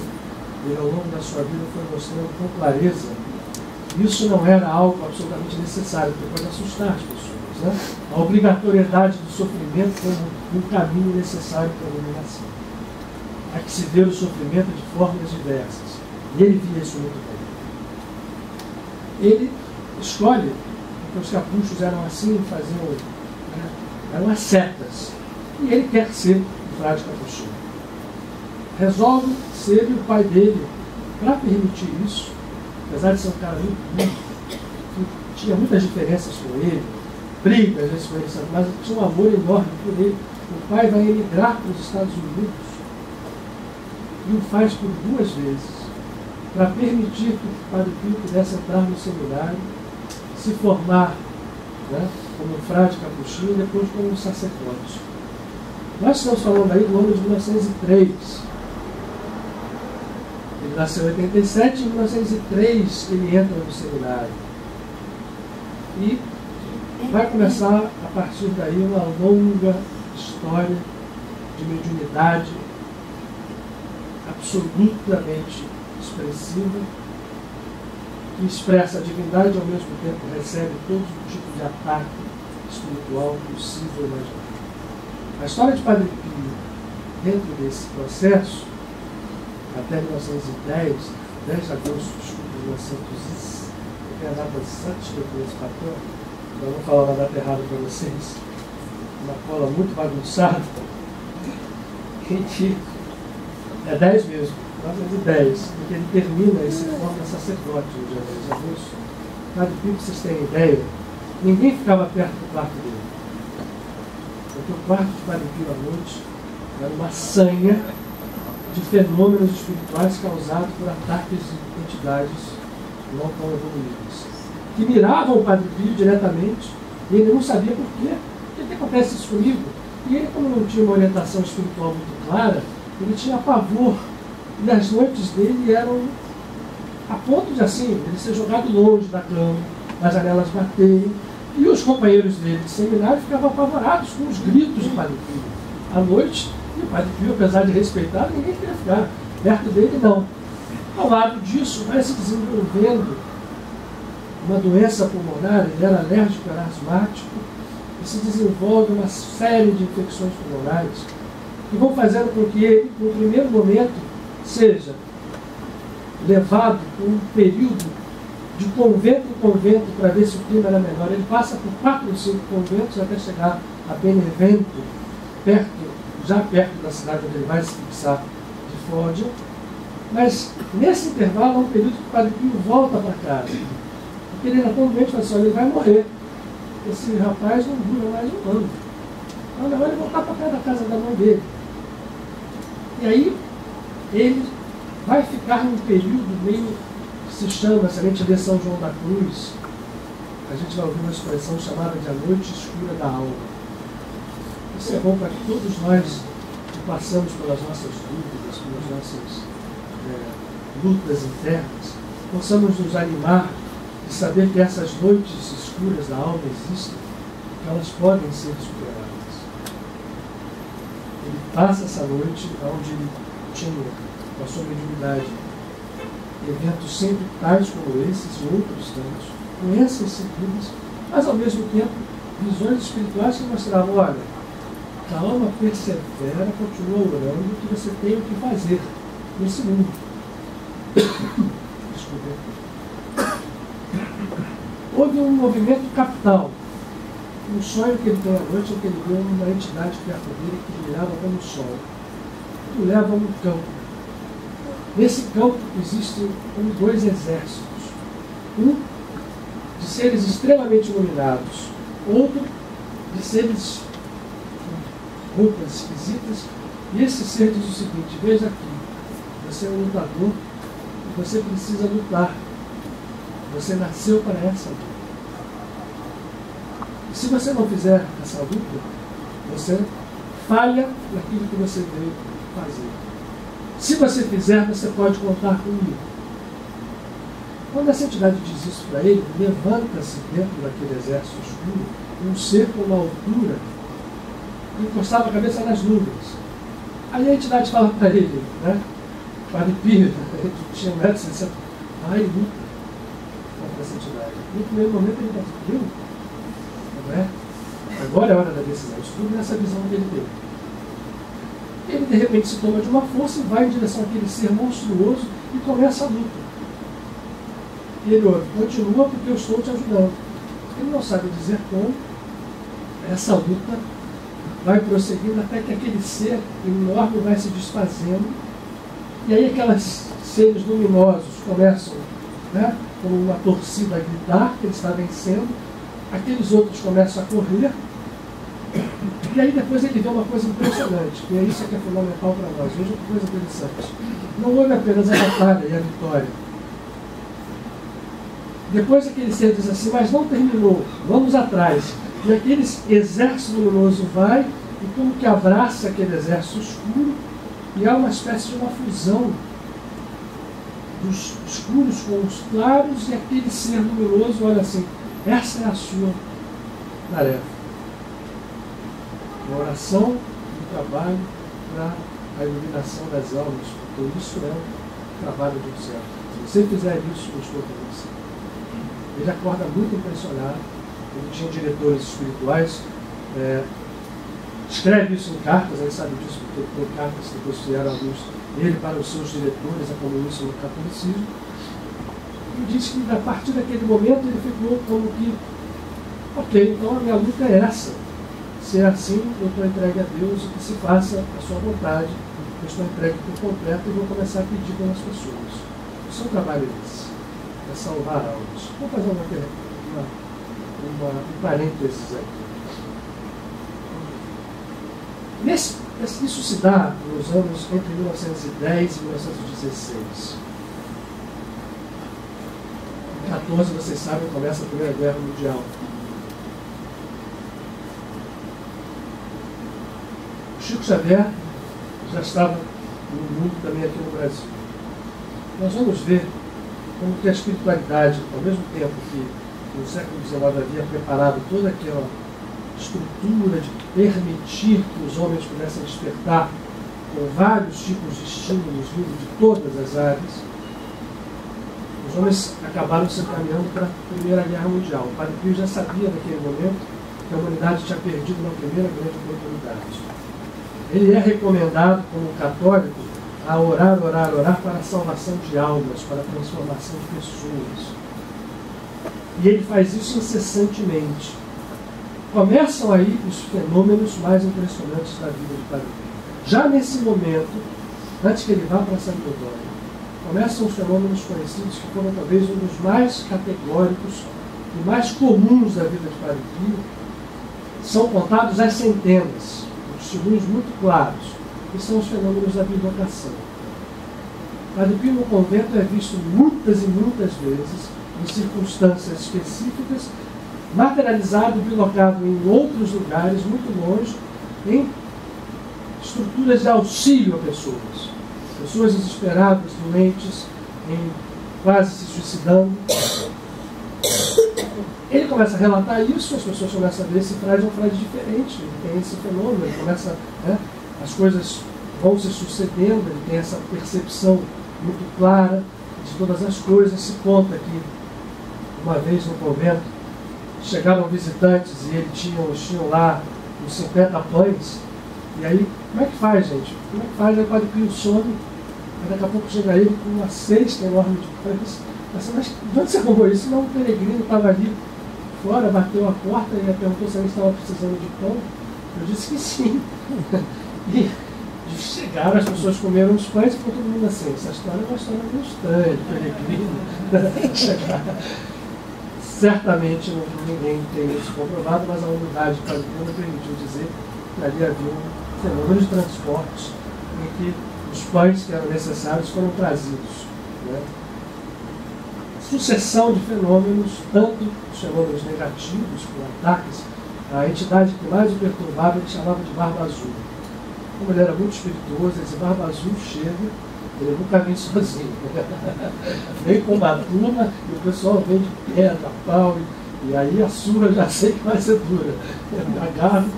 ele ao longo da sua vida foi mostrando com clareza que isso não era algo absolutamente necessário, porque pode assustar as pessoas, né? A obrigatoriedade do sofrimento como um caminho necessário para a iluminação. Há que se ver o sofrimento de formas diversas. E ele via isso muito bem. Ele escolhe, porque os capuchos eram assim, faziam, né, eram ascetas. E ele quer ser um frade capuchinho. Resolve ser o pai dele, para permitir isso, apesar de ser um cara muito bom, que tinha muitas diferenças com ele, brigas às vezes com ele, mas tinha um amor enorme por ele. O pai vai emigrar para os Estados Unidos e o faz por 2 vezes, para permitir que o Padre Pio pudesse entrar no seminário, se formar, né, como frade capuchinho e depois como sacerdote. Nós estamos falando aí do ano de 1903. Ele nasceu em 87 e em 1903 ele entra no seminário. E vai começar, a partir daí, uma longa história de mediunidade absolutamente expressiva, que expressa a divindade e ao mesmo tempo recebe todo tipo de ataque espiritual possível e imaginável. A história de Padre Pio dentro desse processo, até 1910, 10 de agosto de 1910, eu tenho a data exata de esse papel, eu não vou falar uma data errada para vocês, uma cola muito bagunçada, em que é 10 mesmo, 1910, em que ele termina esse forma sacerdote no dia 10 de agosto. Padre Pio, para vocês terem ideia, ninguém ficava perto do quarto dele. Porque o quarto de Padre Pio à noite era uma sanha de fenômenos espirituais causados por ataques de entidades não tão evoluídas, que miravam o Padre Pio diretamente e ele não sabia por quê. Por que acontece isso comigo? E ele, como não tinha uma orientação espiritual muito clara, ele tinha pavor. E as noites dele eram a ponto de, assim, ele ser jogado longe da cama, as janelas baterem, e os companheiros dele de seminário ficavam apavorados com os gritos do Padre Pio à noite. E o Padre Pio, apesar de respeitar, ninguém queria ficar perto dele, não. Ao lado disso, vai se desenvolvendo uma doença pulmonar, ele era alérgico, era asmático, e se desenvolve uma série de infecções pulmonares que vão fazendo com que ele, no primeiro momento, seja levado por um período de convento em convento para ver se o clima era melhor. Ele passa por 4 ou 5 conventos até chegar a Benevento, já perto da cidade onde ele vai se fixar de Foggia. Mas nesse intervalo é um período que o Padre Pio volta para casa. Porque ele era tão doente, fala assim, olha, ele vai morrer. Esse rapaz não dura mais um ano. Então ele vai voltar para perto da casa da mãe dele. E aí ele vai ficar num período meio que se chama, se a gente lê São João da Cruz, a gente vai ouvir uma expressão chamada de a noite escura da alma. Isso é bom para que todos nós que passamos pelas nossas dúvidas, pelas nossas lutas internas, possamos nos animar de saber que essas noites escuras da alma existem, que elas podem ser superadas. Ele passa essa noite onde ele tinha, com a sua mediunidade, eventos sempre tais como esses e outros tantos, doenças seguidas, mas ao mesmo tempo visões espirituais que mostravam, olha, calma, persevera, continua orando, que você tem o que fazer nesse mundo. Desculpa. Houve um movimento capital. Um sonho que ele tem à noite é que ele vê uma entidade perto dele que brilhava como o sol. Que o leva a um campo. Nesse campo existem 2 exércitos. Um de seres extremamente iluminados, outro de seres com roupas esquisitas. E esse ser diz o seguinte: veja aqui, você é um lutador e você precisa lutar. Você nasceu para essa luta. E se você não fizer essa luta, você falha naquilo que você veio fazer. Se você fizer, você pode contar comigo. Quando essa entidade diz isso para ele, levanta-se dentro daquele exército escuro, um ser com uma altura, que encostava a cabeça nas nuvens. Aí a entidade fala para ele, né? Padre Pio, ele tinha 1,60 m, vai e luta contra essa entidade. No primeiro momento ele pensa, viu? Não é? Agora é a hora da decisão. Isso tudo nessa visão que ele teve. Ele de repente se toma de uma força e vai em direção àquele ser monstruoso e começa a luta. E ele ouve, continua porque eu estou te ajudando. Ele não sabe dizer como. Essa luta vai prosseguindo até que aquele ser enorme vai se desfazendo. E aí aqueles seres luminosos começam, né, com uma torcida a gritar que ele está vencendo. Aqueles outros começam a correr. E aí depois ele vê uma coisa impressionante, que é isso que é fundamental para nós. Veja que coisa interessante. Não houve apenas a batalha e a vitória. Depois aquele ser diz assim, mas não terminou, vamos atrás. E aquele exército luminoso vai e como que abraça aquele exército escuro e há uma espécie de uma fusão dos escuros com os claros e aquele ser luminoso olha assim, essa é a sua tarefa. Uma oração e trabalho para a iluminação das almas, porque isso é o trabalho do céu. Se você fizer isso, eu estou com você. Ele acorda muito impressionado. Ele tinha diretores espirituais, escreve isso em cartas, ele sabe disso, porque tem cartas que depois vieram à luz dele para os seus diretores, a comunista no catolicismo. E diz que a partir daquele momento ele ficou como que, ok, então a minha luta é essa. Se é assim, eu estou entregue a Deus e que se faça a sua vontade. Eu estou entregue por completo e vou começar a pedir pelas pessoas. O seu trabalho é esse, é salvar almas. Vou fazer um parênteses aqui. Isso se dá nos anos entre 1910 e 1916. Em 14, vocês sabem, começa a Primeira Guerra Mundial. Chico Xavier já estava no mundo, também aqui no Brasil. Nós vamos ver como que a espiritualidade, ao mesmo tempo que no século XIX havia preparado toda aquela estrutura de permitir que os homens pudessem despertar com vários tipos de estímulos vindo de todas as áreas, os homens acabaram se encaminhando para a Primeira Guerra Mundial. O Padre Pio já sabia naquele momento que a humanidade tinha perdido na primeira grande oportunidade. Ele é recomendado como católico a orar para a salvação de almas, para a transformação de pessoas. E ele faz isso incessantemente. Começam aí os fenômenos mais impressionantes da vida de Padre Pio. Já nesse momento, antes que ele vá para Santo Antônio, começam os fenômenos conhecidos que foram talvez um dos mais categóricos e mais comuns da vida de Padre Pio. São contados às centenas, testemunhos muito claros, que são os fenômenos da bilocação. Padre Pio no convento é visto muitas e muitas vezes, em circunstâncias específicas, materializado, bilocado em outros lugares, muito longe, em estruturas de auxílio a pessoas. Pessoas desesperadas, doentes, quase se suicidando. Ele começa a relatar isso, as pessoas começam a ver esse frade é um frade diferente, ele tem esse fenômeno, ele começa, as coisas vão se sucedendo, ele tem essa percepção muito clara de todas as coisas. Se conta que uma vez no convento chegaram visitantes e eles tinham lá uns 50 pães, e aí, como é que faz, gente? Como é que faz? Aí o Padre Pio some, e daqui a pouco chega ele com uma cesta enorme de pães. Mas de onde você arrumou isso? Não, um peregrino estava ali fora, bateu a porta e perguntou se ele estava precisando de pão. Eu disse que sim. E chegaram, as pessoas comeram os pães e ficou todo mundo assim. Essa história é uma história constante, peregrino. Certamente ninguém tem isso comprovado, mas a humildade de Padre Pio permitiu dizer que ali havia um fenômeno de transporte em que os pães que eram necessários foram trazidos. Sucessão de fenômenos, tanto os fenômenos negativos, como ataques. A entidade que mais o perturbava ele chamava de Barba Azul. Como ele era muito espirituoso, esse Barba Azul chega, ele nunca vem sozinho. Vem com uma turma e o pessoal vem de pedra, pau, e aí a surra já sei que vai ser dura. Agarro.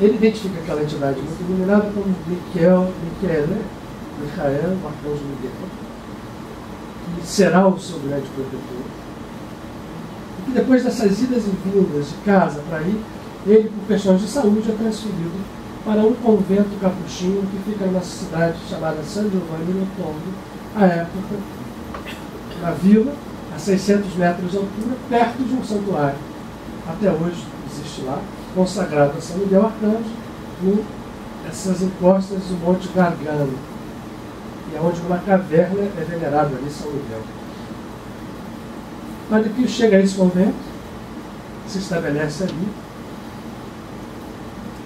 Ele identifica aquela entidade muito iluminada como Michael, o arcanjo Miguel, que será o seu grande protetor. E que depois dessas idas e vindas de casa para ir, ele, por questões de saúde, é transferido para um convento capuchinho que fica numa cidade chamada San Giovanni no Tondo, à época, na vila, a 600 metros de altura, perto de um santuário. Até hoje existe lá, consagrado a São Miguel Arcanjo, nessas encostas do Monte Gargano, e é onde uma caverna é venerada ali, São Miguel. Padre Pio chega a esse convento, se estabelece ali,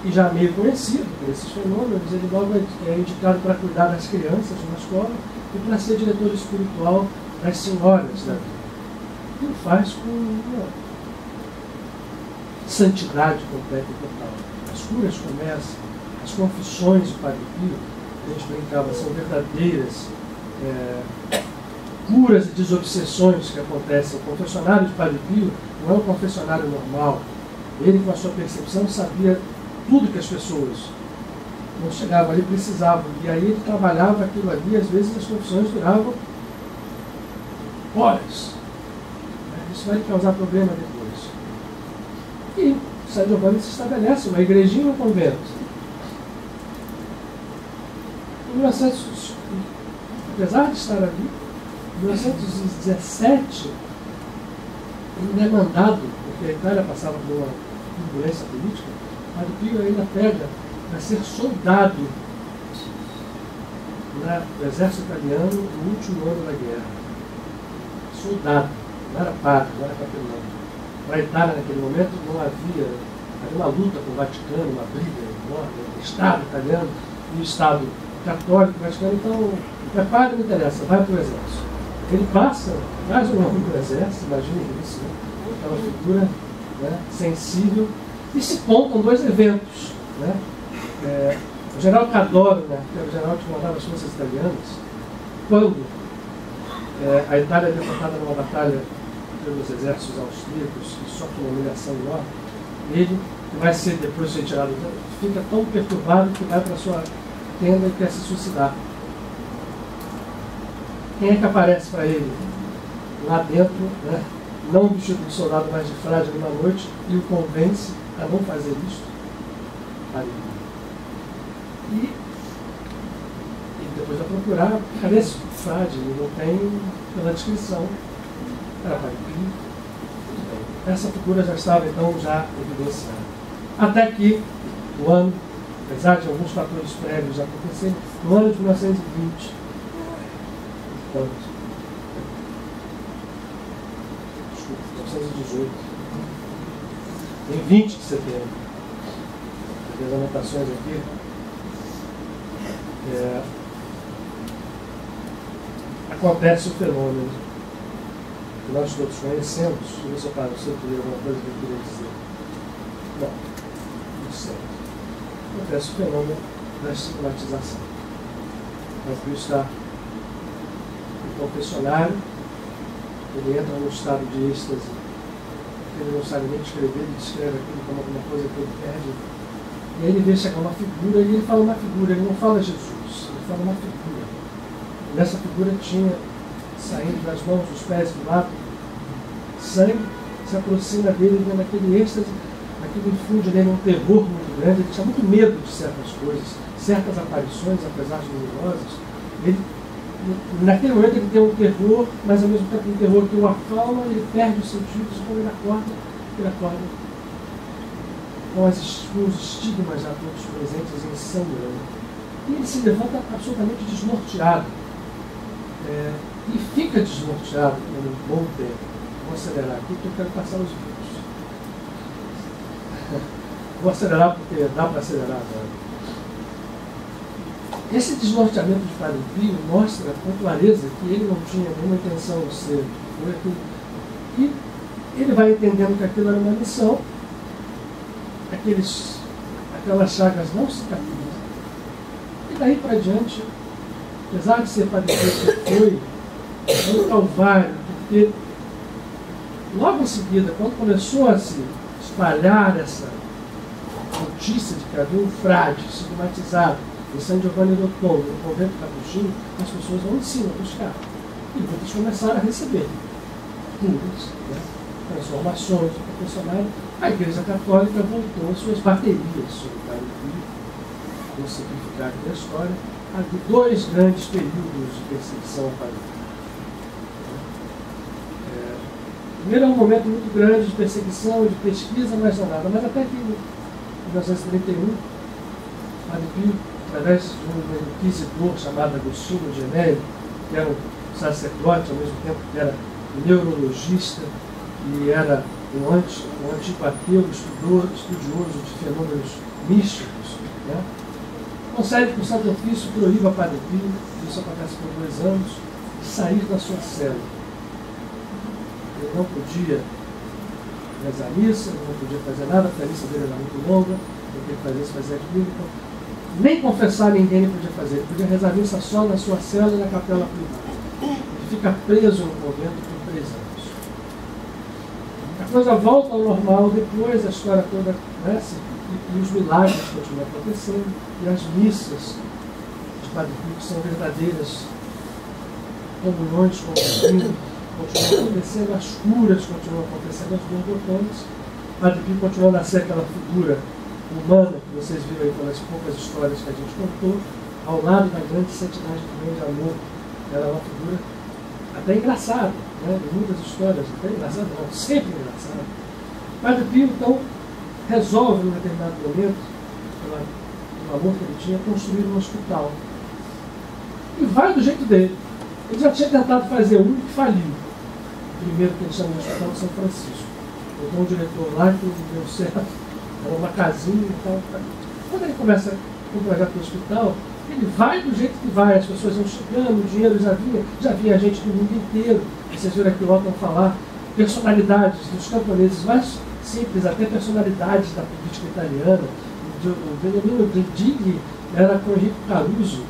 e já meio conhecido por esses fenômenos, ele logo é indicado para cuidar das crianças na escola e para ser diretor espiritual das senhoras da vida. Ele faz com uma santidade completa e total. As curas começam, as confissões do Padre Pio, a gente brincava, são verdadeiras curas e desobsessões que acontecem. O confessionário de Padre Pio não é um confessionário normal. Ele, com a sua percepção, sabia tudo que as pessoas não chegavam ali precisavam. E aí ele trabalhava aquilo ali, às vezes as confissões duravam horas. Isso vai lhe causar problema depois. E San Giovanni se estabelece uma igrejinha no convento. Em 1900, apesar de estar ali, em 1917, ele é mandado, porque a Itália passava por uma turbulência política, Padre Pio ainda pega para ser soldado no exército italiano no último ano da guerra. Soldado, não era padre, não era capelão. Para a Itália, naquele momento, não havia uma luta com o Vaticano, uma briga enorme entre o Estado italiano e o Estado católico vaticano. Então, é padre, não interessa, vai para o exército. Ele passa mais um ano para o exército, imagine isso, né? Aquela figura, né, sensível, e se pontam dois eventos. Né? O general Cadoro, né, que era o general que comandava as forças italianas, quando a Itália é derrotada numa batalha pelos exércitos austríacos, que sofre uma humilhação enorme, ele, que vai ser depois retirado, fica tão perturbado que vai para a sua tenda e quer se suicidar. Quem é que aparece para ele? Lá dentro, né, não vestido de soldado, mas de frade numa noite, e o convence a não fazer isso. E depois vai procurar, cadê esse frade? Ele não tem pela descrição. Era Padre Pio. Essa figura já estava então já evidenciada. Até que o ano, apesar de alguns fatores prévios acontecerem, no ano de 1920, desculpa, 1918, em 20 de setembro, as anotações aqui, acontece o fenômeno que nós todos conhecemos. Se você para o seu queria alguma coisa que eu queria dizer. Não, não sei. Acontece o fenômeno da estigmatização. Mas por isso está no confessionário, ele entra num estado de êxtase, ele não sabe nem escrever, ele descreve aquilo como alguma coisa que ele perde. E aí ele vê chegar uma figura, e ele fala uma figura, ele não fala Jesus, ele fala uma figura. E nessa figura tinha, saindo das mãos, dos pés, do lado, sangue, se aproxima dele, vendo aquele êxtase, aquilo infunde nele um terror muito grande, ele tinha muito medo de certas coisas, certas aparições, apesar de luminosas. Naquele momento ele tem um terror, mas ao mesmo tempo um terror que o acalma, ele perde os sentidos, quando ele acorda com os estigmas já todos presentes em sangue. E ele se levanta absolutamente desnorteado. E fica desnorteado por um bom tempo. Vou acelerar aqui porque eu quero passar os vídeos. Vou acelerar porque dá para acelerar agora. Esse desnorteamento de Padre Pio mostra com clareza que ele não tinha nenhuma intenção de ser. E ele vai entendendo que aquilo era uma missão, aquelas chagas não cicatrizam. E daí para diante, apesar de ser Padre Pio, foi um calvário, porque logo em seguida, quando começou a se espalhar essa notícia de que havia um frade estigmatizado em San Giovanni do Tondo, no convento capuchinho, as pessoas vão em cima buscar. E muitos começaram a receber curas, né? Transformações do confessionário. A Igreja Católica voltou às suas baterias sobre o Padre Pio. Vou simplificar aqui a história. Havia dois grandes períodos de perseguição ao Padre Pio. Primeiro é um momento muito grande de perseguição, de pesquisa, mas não nada. Mas até que em 1931, Padre Pio, através de um inquisidor chamado Agostinho Gemelli, que era um sacerdote, ao mesmo tempo que era neurologista e era um antigo ateu, estudioso de fenômenos místicos, né? Consegue, por Santo Ofício, proíbe a Padre Pio, isso acontece por 2 anos, sair da sua cela. Ele não podia rezar missa, ele não podia fazer nada, porque a missa dele era muito longa, ele tinha que fazer isso, fazer aquilo. Então, nem confessar ninguém ele podia fazer, ele podia rezar missa só na sua cela e na capela privada. Ele fica preso no convento por 3 anos. A coisa volta ao normal depois, a história toda cresce, e os milagres continuam acontecendo, e as missas de Padre Pio são verdadeiras comunhões com o Divino, continuam acontecendo, as curas continuam acontecendo aos borbotones, Padre Pio continuando a ser aquela figura humana que vocês viram aí pelas poucas histórias que a gente contou, ao lado da grande santidade do grande amor. Era uma figura até engraçada, né? Em muitas histórias, até engraçada, não, sempre engraçada. Padre Pio, então, resolve, num determinado momento, pelo amor que ele tinha, construir um hospital. E vai do jeito dele. Ele já tinha tentado fazer um que faliu. O primeiro que ele chama de Hospital de São Francisco. Então um diretor lá que não deu certo, era uma casinha e tal. Quando ele começa com o projeto do hospital, ele vai do jeito que vai, as pessoas vão chegando, o dinheiro já vinha gente do mundo inteiro. Vocês viram aqui o Otton falar, personalidades dos camponeses mais simples, até personalidades da política italiana. O Beniamino Gentili era com Enrico Caruso,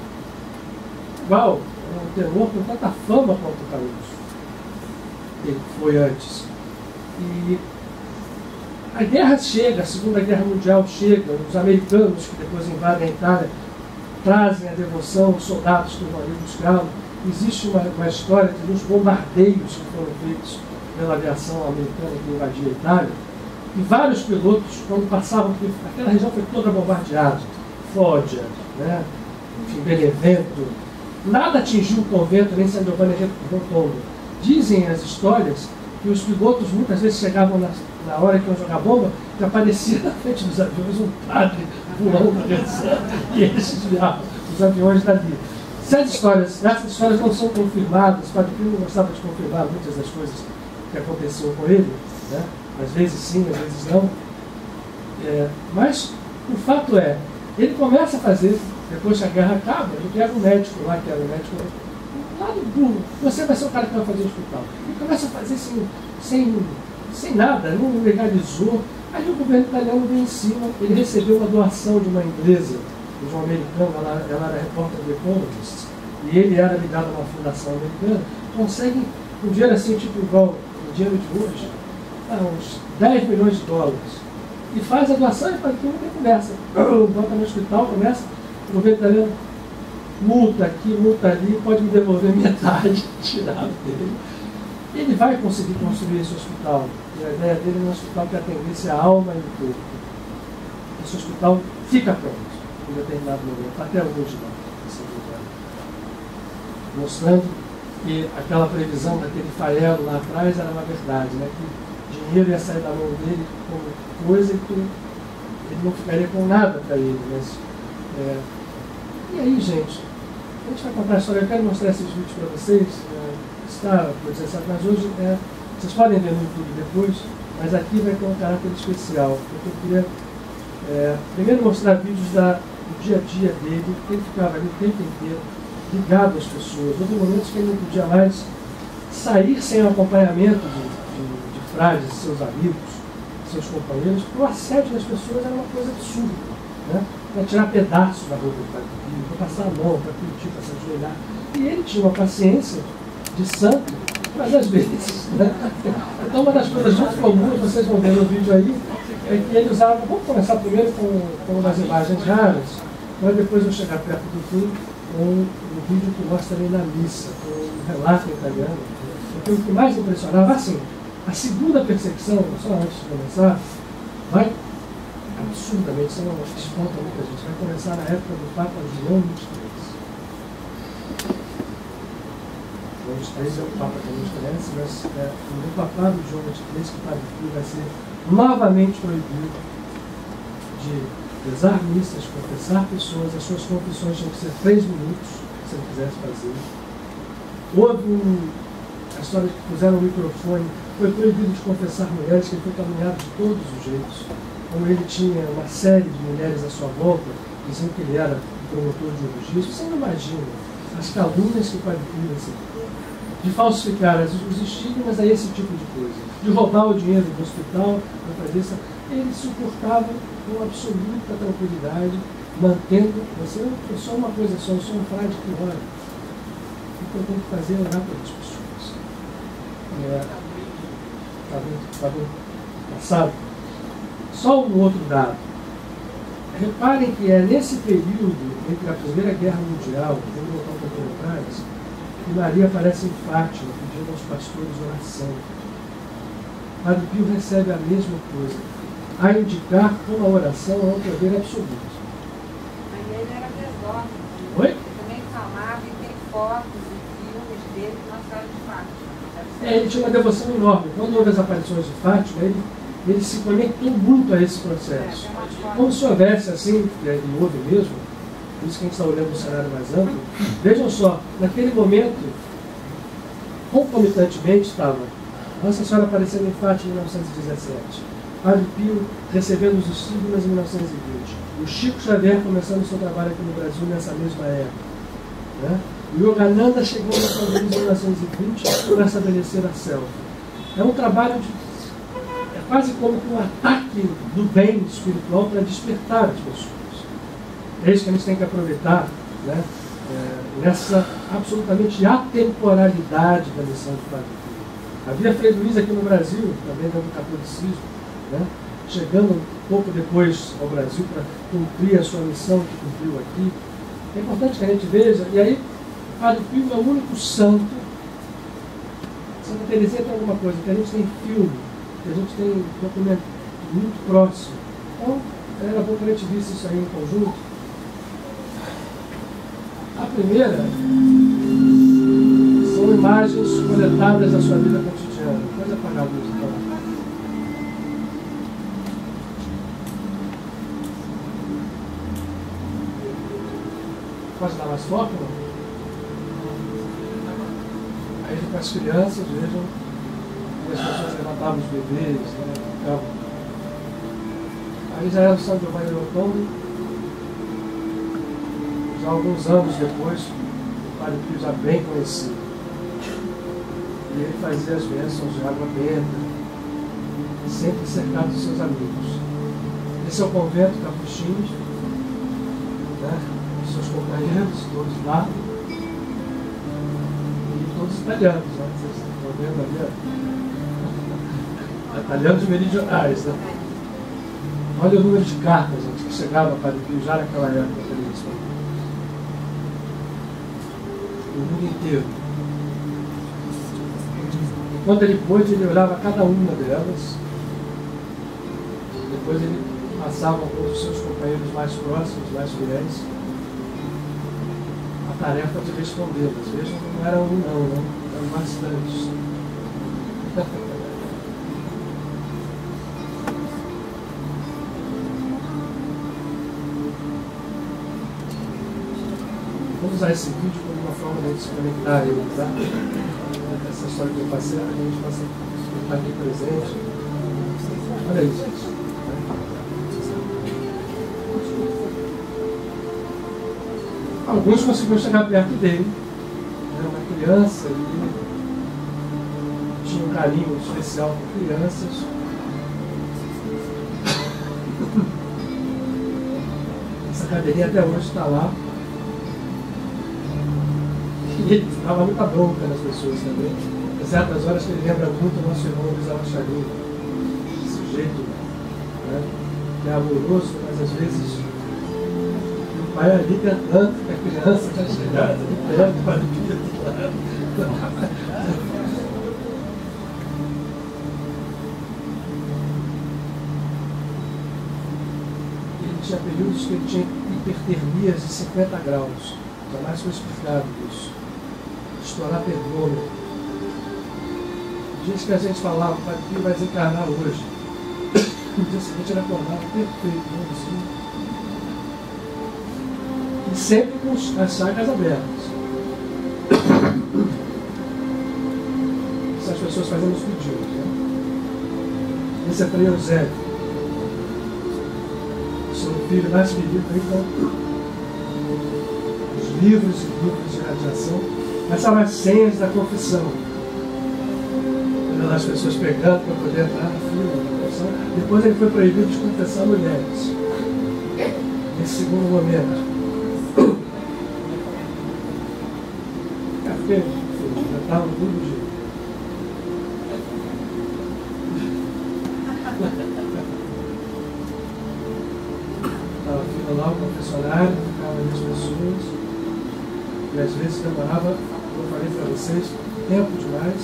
igual, um tenor com tanta fama quanto o Caruso. Ele foi antes. E a guerra chega, a Segunda Guerra Mundial chega, os americanos que depois invadem a Itália trazem a devoção, os soldados que vão ali buscá-lo. Existe uma história de uns bombardeios que foram feitos pela aviação americana que invadia a Itália, e vários pilotos, quando passavam, porque aquela região foi toda bombardeada, Foggia, né? Enfim, Benevento, nada atingiu o convento, nem San Giovanni Rotondo. Dizem as histórias que os pilotos muitas vezes chegavam na hora que iam jogar bomba, que aparecia na frente dos aviões um padre voando, e eles desviavam os aviões dali. Essas histórias não são confirmadas, o Padre Pio não gostava de confirmar muitas das coisas que aconteciam com ele, né? Às vezes sim, às vezes não. Mas o fato é, ele começa a fazer, depois que a guerra acaba, ele pega um médico lá, que era um médico lá do burro, você vai ser o cara que vai fazer o hospital. Ele começa a fazer sem nada, não legalizou. Aí o governo italiano vem em cima, ele recebeu uma doação de uma inglesa, de um americano, ela era repórter do Economist, e ele era ligado a uma fundação americana, consegue um dinheiro assim, tipo igual o dinheiro de hoje, uns 10 milhões de dólares, e faz a doação e para que não começa. Bota no hospital, começa, o governo italiano multa aqui, multa ali, pode me devolver metade, tirar dele. Ele vai conseguir construir esse hospital. E a ideia dele é um hospital que atendesse a alma e o corpo. Esse hospital fica pronto em determinado momento, até hoje lá, mostrando que aquela previsão daquele farelo lá atrás era uma verdade, né? Que dinheiro ia sair da mão dele como coisa que ele não ficaria com nada para ele. Mas, e aí, gente, a gente vai contar a história. Eu quero mostrar esses vídeos para vocês. Está processado, mas hoje vocês podem ver no YouTube depois, mas aqui vai ter um caráter especial. Eu queria primeiro mostrar vídeos do dia a dia dele, que ele ficava ali o tempo inteiro ligado às pessoas. Houve momentos que ele não podia mais sair sem o acompanhamento de frades, de seus amigos, seus companheiros, porque o assédio das pessoas era uma coisa absurda, né? Para tirar pedaços da roupa para passar a mão, para curtir, para se ajoelhar. E ele tinha uma paciência de santo, mas às vezes, né? Então uma das coisas muito comuns, vocês vão ver no vídeo aí, é que ele usava, vamos começar primeiro com umas imagens raras, para depois eu chegar perto do fim com um vídeo que mostra ele na missa, com um relato italiano. Porque o que mais impressionava, assim, a segunda perseguição, só antes de começar, vai absurdamente, isso não espanta muita gente, vai começar na época do Papa João XXIII. João XXIII é o Papa que a gente conhece, mas no papado de João XXIII, que o Padre Pio vai ser novamente proibido de rezar missas, confessar pessoas. As suas confissões tinham que ser 3 minutos, se ele quisesse fazer. Houve a história que puseram o microfone, foi proibido de confessar mulheres, que ele foi caluniado de todos os jeitos. Como ele tinha uma série de mulheres à sua volta, dizendo que ele era promotor de um registro, você não imagina as calúnias que o Padre Pio recebeu. De falsificar os estigmas a esse tipo de coisa, de roubar o dinheiro do hospital para fazer isso. Ele suportava com absoluta tranquilidade, mantendo, eu sou uma coisa só, eu sou um frade que ora. O que eu tenho que fazer é orar pelas pessoas. Está bem passado. Só um outro dado. Reparem que é nesse período entre a Primeira Guerra Mundial, vamos voltar um pouquinho atrás, que Maria aparece em Fátima, pedindo aos pastores oração. Padre Pio recebe a mesma coisa, a indicar como a oração é um poder absoluto. Mas ele era desordem. Oi? Ele também falava e tem fotos e filmes dele que Nossa Senhora de Fátima. Ele tinha uma devoção enorme. Quando houve as aparições de Fátima, ele se conectou muito a esse processo. Como se houvesse assim, e houve mesmo, por isso que a gente está olhando o cenário mais amplo, vejam só, naquele momento, concomitantemente estava Nossa Senhora aparecendo em Fátima em 1917, Padre Pio recebendo os estigmas em 1920, o Chico Xavier começando o seu trabalho aqui no Brasil nessa mesma época, né? E o Yogananda chegou nos Estados Unidos em 1920 para estabelecer a selva. É um trabalho é quase como um ataque do bem espiritual para despertar as pessoas. É isso que a gente tem que aproveitar, né? Nessa absolutamente atemporalidade da missão de Padre Pio. Havia Frei Luís aqui no Brasil, também dentro do catolicismo, né? Chegando um pouco depois ao Brasil para cumprir a sua missão que cumpriu aqui. É importante que a gente veja, e aí Padre Pio é o único santo. Santa Teresinha tem alguma coisa, que a gente tem filme, que a gente tem documento muito próximo. Então, era bom que a gente visse isso aí em conjunto. A primeira são imagens coletadas da sua vida cotidiana. Pode apagar a luz, então. Pode dar mais foco, não? Aí com as crianças, vejam, e as pessoas levantavam os bebês, né? Ficavam. Aí já era o São Giovanni Rotondo. Já alguns anos depois, o Padre Pio já bem conhecido. E ele fazia as bênçãos de água benta, sempre cercado dos seus amigos. Esse é o convento Capuchinhos, né? Seus companheiros, todos lá. E todos italianos, né? Vocês estão vendo ali, ó. Italianos meridionais, né? Olha o número de cartas, gente, que chegava a Padre Pio já naquela época. O mundo inteiro. Quando ele pôde, ele olhava cada uma delas. Depois ele passava com os seus companheiros mais próximos, mais fiéis, a tarefa de respondê-las. Vejam que não era um não, eram bastantes. Vamos usar esse vídeo como uma forma de se conectar a ele, tá? Essa história que eu passei, a gente possa estar aqui presente. Olha isso, gente. Alguns conseguiram chegar perto dele. Era uma criança e tinha um carinho especial por crianças. Essa cadeirinha até hoje está lá. E ele dava muita bronca nas pessoas também. Em certas horas que ele lembra muito o nosso irmão Luiz Alacharinho. Esse sujeito, né, que é amoroso, mas às vezes o pai ali tentando que a criança já chegasse ali perto para o dia do lado. Ele tinha períodos que ele tinha hipertermias de 50 graus. Jamais foi explicado isso. Estourar termômetro. Gente que a gente falava, o Padre Pio vai desencarnar hoje. No dia seguinte ele acordava perfeito, né? Assim. E sempre com as chagas abertas. Essas pessoas fazendo os pedidos, né? Esse é Frei Eusébio. Seu filho mais querido aí, então. Livros e grupos de radiação, mas são as senhas da confissão. As pessoas pegando para poder entrar na fila da confissão. Depois ele foi proibido de confessar mulheres. Nesse segundo momento. Porque já estava tudo de jeito. Estava a fila lá, o confessionário, ficava ali as pessoas. E às vezes demorava, como eu falei para vocês, tempo demais.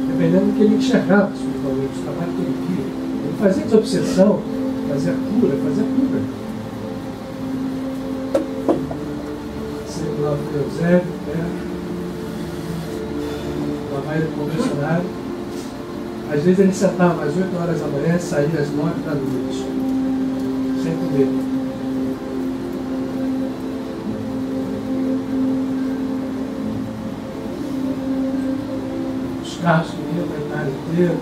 De dependendo do que ele enxergava espiritualmente, o trabalho que ele via. Ele fazia desobsessão, fazia cura, fazia cura. Sempre lá para o Eusébio, lá ele no confessionário. Às vezes ele sentava às 8 horas da manhã e saía às 9 da noite, sem comer. Os carros que iam para a Itália inteira.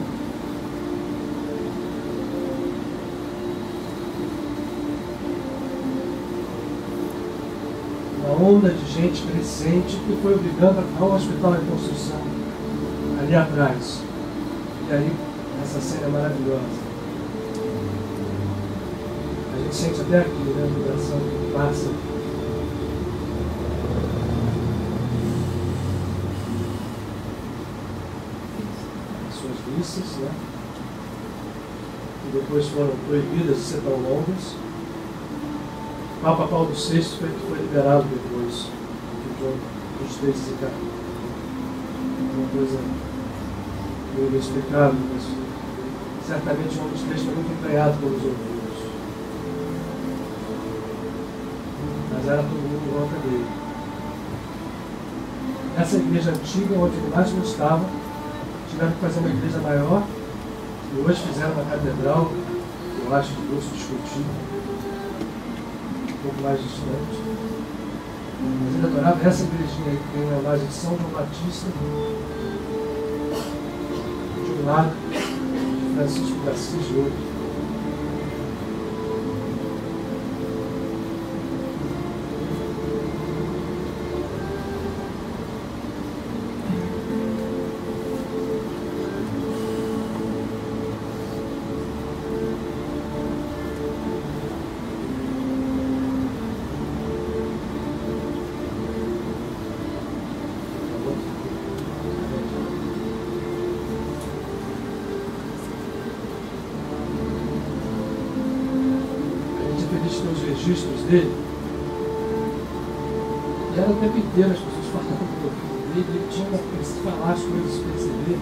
Uma onda de gente crescente que foi obrigando a ficar um hospital em construção ali atrás. E aí, essa cena é maravilhosa. A gente sente até aqui, né, a vibração que passa. As suas missas, né? Que depois foram proibidas de ser tão longas. O Papa Paulo VI foi liberado depois de João XXIII desencarnou. Uma coisa meio inexplicável, mas certamente João XXIII foi muito empenhado pelos ouvidos. Mas era todo mundo em volta dele. Essa igreja antiga, onde ele mais gostava, tiveram que fazer uma igreja maior, e hoje fizeram uma catedral, eu acho que fosse discutir, um pouco mais distante. Mas ele adorava essa igrejinha aí, que tem a imagem de São João Batista, de um lado, de Francisco de Assis de outro. Registros dele, e era o tempo inteiro as pessoas falando do ouvido dele, ele tinha que falar as coisas, perceber.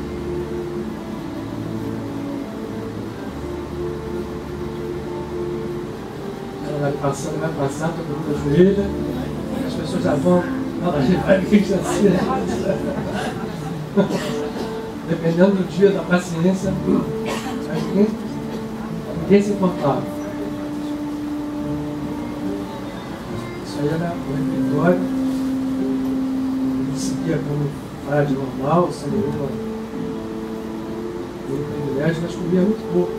Ela vai passar, todo mundo ajoelha, as pessoas já vão, ela vai vir assim. Dependendo do dia, da paciência, ninguém se importava. Aí era o refeitório, ele seguia como frade normal, sem nenhum privilégio, mas comia muito pouco.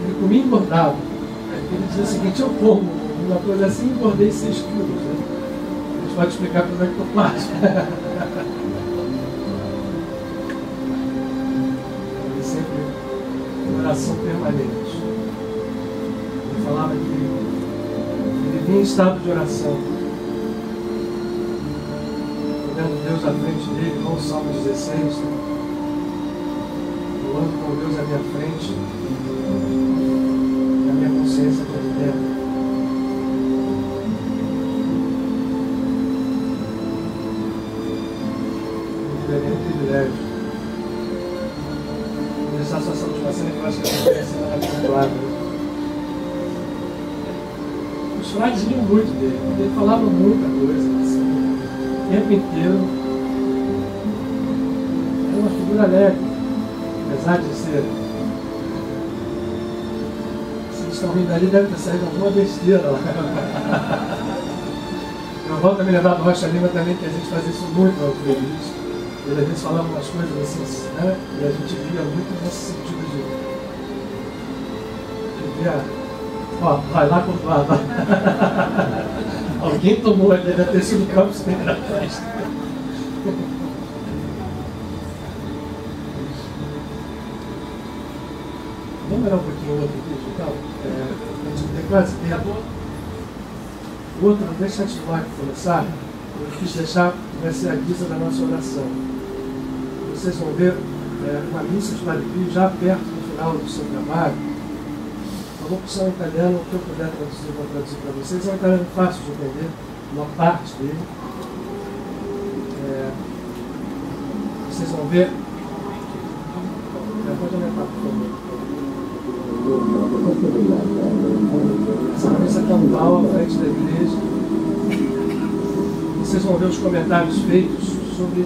Ele comia e engordava. Ele dizia o seguinte: eu como uma coisa assim e engordei 6 quilos. Né? A gente pode explicar como é que eu faço. Ele sempre em oração permanente. Ele falava que em estado de oração, olhando Deus à frente dele, como o Salmo 16, eu ando com Deus à minha frente, e a minha consciência está liberta. Um privilégio. Vou começar só essa última cena que eu acho que é a cena abençoada. Os frades riam muito dele, ele falava muita coisa, assim, o tempo inteiro. Era uma figura alegre, apesar de ser. Se eles estão rindo ali, deve ter saído alguma besteira lá. Eu volto a me lembrar do Rocha Lima também, que a gente fazia isso muito ao feliz. Ele às vezes falava umas coisas assim, né? E a gente via muito nesse sentido de ver. Ó, vai lá com vai. Alguém tomou, ele deve ter sido o Campos Pereira Festa. Vamos olhar um pouquinho o outro vídeo, então? A gente tem quase tempo. O outro, deixa antes do Marco começar, eu quis deixar que vai ser a guisa da nossa oração. Vocês vão ver uma missa de Padre Pio já perto do final do seu trabalho. Eu vou puxar o italiano, o que eu puder traduzir, eu vou traduzir para vocês. É um italiano fácil de entender, uma parte dele. Vocês vão ver pode aumentar, por favor. Essa cabeça campal à frente da igreja. Vocês vão ver os comentários feitos sobre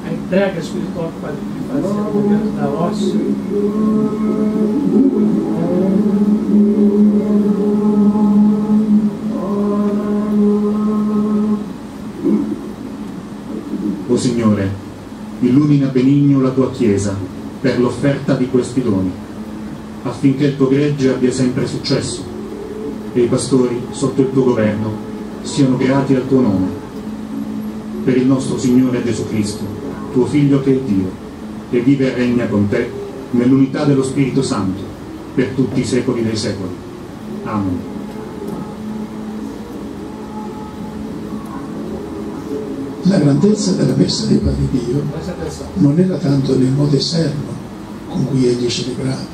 a entrega espiritual que o Padre Pio fazia no momento da hóstia. O Signore, illumina benigno la tua Chiesa per l'offerta di questi doni, affinché il tuo gregge abbia sempre successo e i pastori sotto il tuo governo siano grati al tuo nome. Per il nostro Signore Gesù Cristo, tuo Figlio che è Dio, che vive e regna con te nell'unità dello Spirito Santo per tutti i secoli dei secoli. Amen. La grandezza della messa di Padre Pio non era tanto nel modo esterno con cui egli celebrava,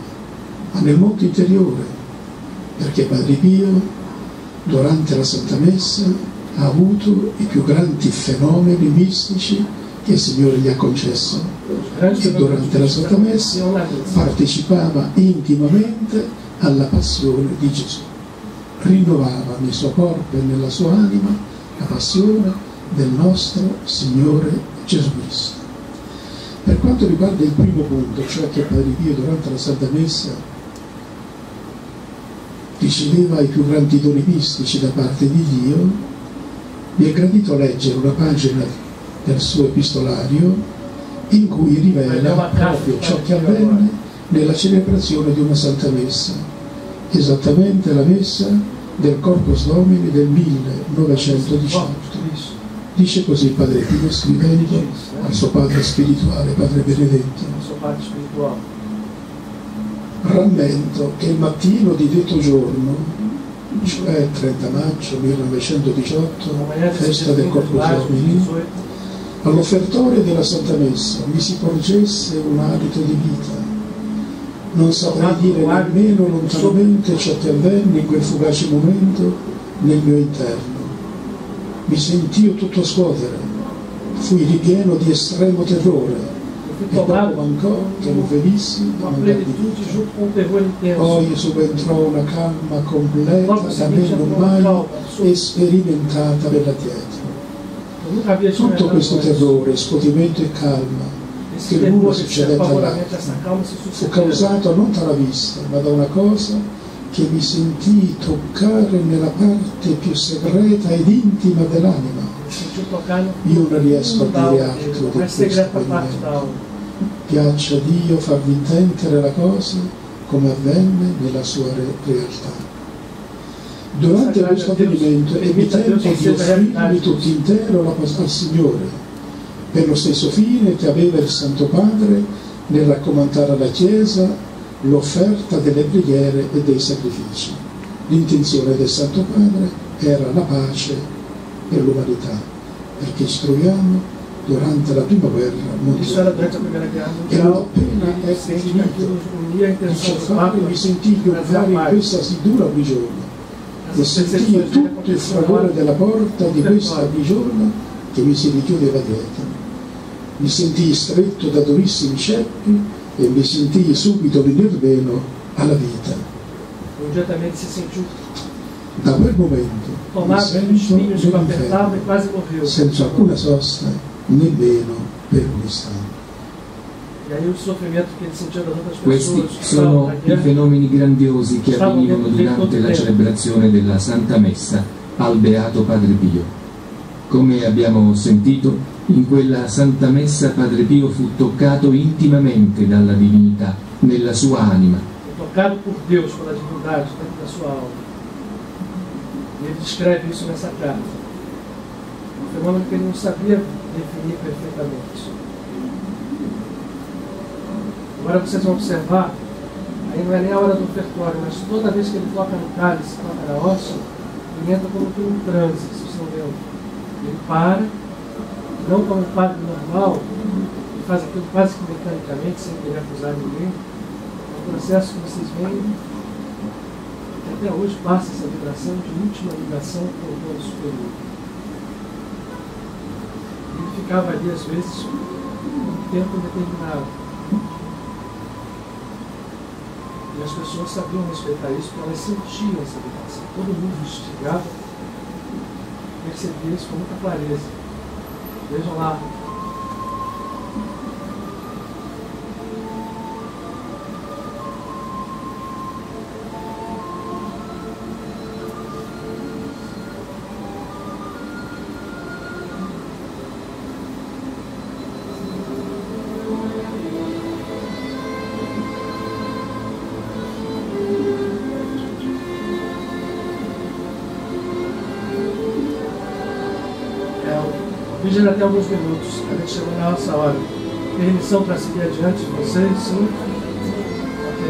ma nel modo interiore, perché Padre Pio durante la Santa Messa ha avuto i più grandi fenomeni mistici che il Signore gli ha concesso, e durante la Santa Messa partecipava intimamente alla passione di Gesù, rinnovava nel suo corpo e nella sua anima la passione del nostro Signore Gesù Cristo. Per quanto riguarda il primo punto, cioè che Padre Pio durante la Santa Messa riceveva i più grandi doni mistici da parte di Dio, mi è gradito leggere una pagina del suo epistolario in cui rivela proprio ciò che avvenne nella celebrazione di una Santa Messa, esattamente la Messa del Corpus Domini del 1918. Dice così Padre Pio scrivendo al suo padre spirituale, Padre Benedetto: rammento che il mattino di detto giorno, cioè 30 maggio 1918, festa del Corpus Domini, all'offertorio della Santa Messa mi si porgesse un alito di vita. Non saprei dire nemmeno lontanamente ciò che avvenne in quel fugace momento nel mio interno. Mi sentii tutto scuotere, fui ripieno di estremo terrore, e dopo mancò che non venissi da mandar di vita. Poi subentrò una calma completa da me non mai sperimentata nella dietro. Tutto questo terrore, scuotimento e calma che l'uno succedette all'altro fu causato non dalla vista, ma da una cosa che mi sentii toccare nella parte più segreta ed intima dell'anima. Io non riesco a dire altro di questo avvenimento. Piaccia a Dio farvi intendere la cosa come avvenne nella sua realtà. Durante questo avvenimento ebbi tempo di offrirmi tutto intero al Signore, per lo stesso fine che aveva il Santo Padre nel raccomandare alla Chiesa l'offerta delle preghiere e dei sacrifici. L'intenzione del Santo Padre era la pace per l'umanità, perché ci troviamo durante la prima guerra mondiale. E non appena è finito di ciò fare mi sentii piombrare in questa dura prigione e sentii tutto il fragore della porta di questa prigione che mi si richiudeva dietro. Mi sentii stretto da durissimi ceppi e mi sentii subito venir meno alla vita. Da quel momento mi sento nell'inferno, senza alcuna sosta, nemmeno per un istante. Questi sono i fenomeni grandiosi che avvenivano durante la celebrazione della Santa Messa al Beato Padre Pio. Come abbiamo sentito, in quella Santa Messa Padre Pio fu toccato intimamente dalla divinità nella sua anima. Toccato por Deus, pela divindade dentro da sua alma. E ele descreve isso nessa carta. Um fenômeno que ele não sabia definir perfeitamente. Agora vocês vão observar, aí não é nem a hora do ofertório, mas toda vez que ele toca no cálice, toca na hóstia, ele entra como que um transe, se vocês estão vendo. Ele para, não como um padre normal, ele faz aquilo quase que mecanicamente, sem querer acusar ninguém. É um processo que vocês veem, que até hoje passa essa vibração de íntima ligação com o plano superior. Ele ficava ali, às vezes, um tempo determinado. E as pessoas sabiam respeitar isso porque elas sentiam essa ligação. Todo mundo instigava, percebia isso com muita clareza. Vejam lá. O vídeo ainda tem alguns minutos, a gente chegou na nossa hora. Permissão para seguir adiante de vocês? Sim? Ok.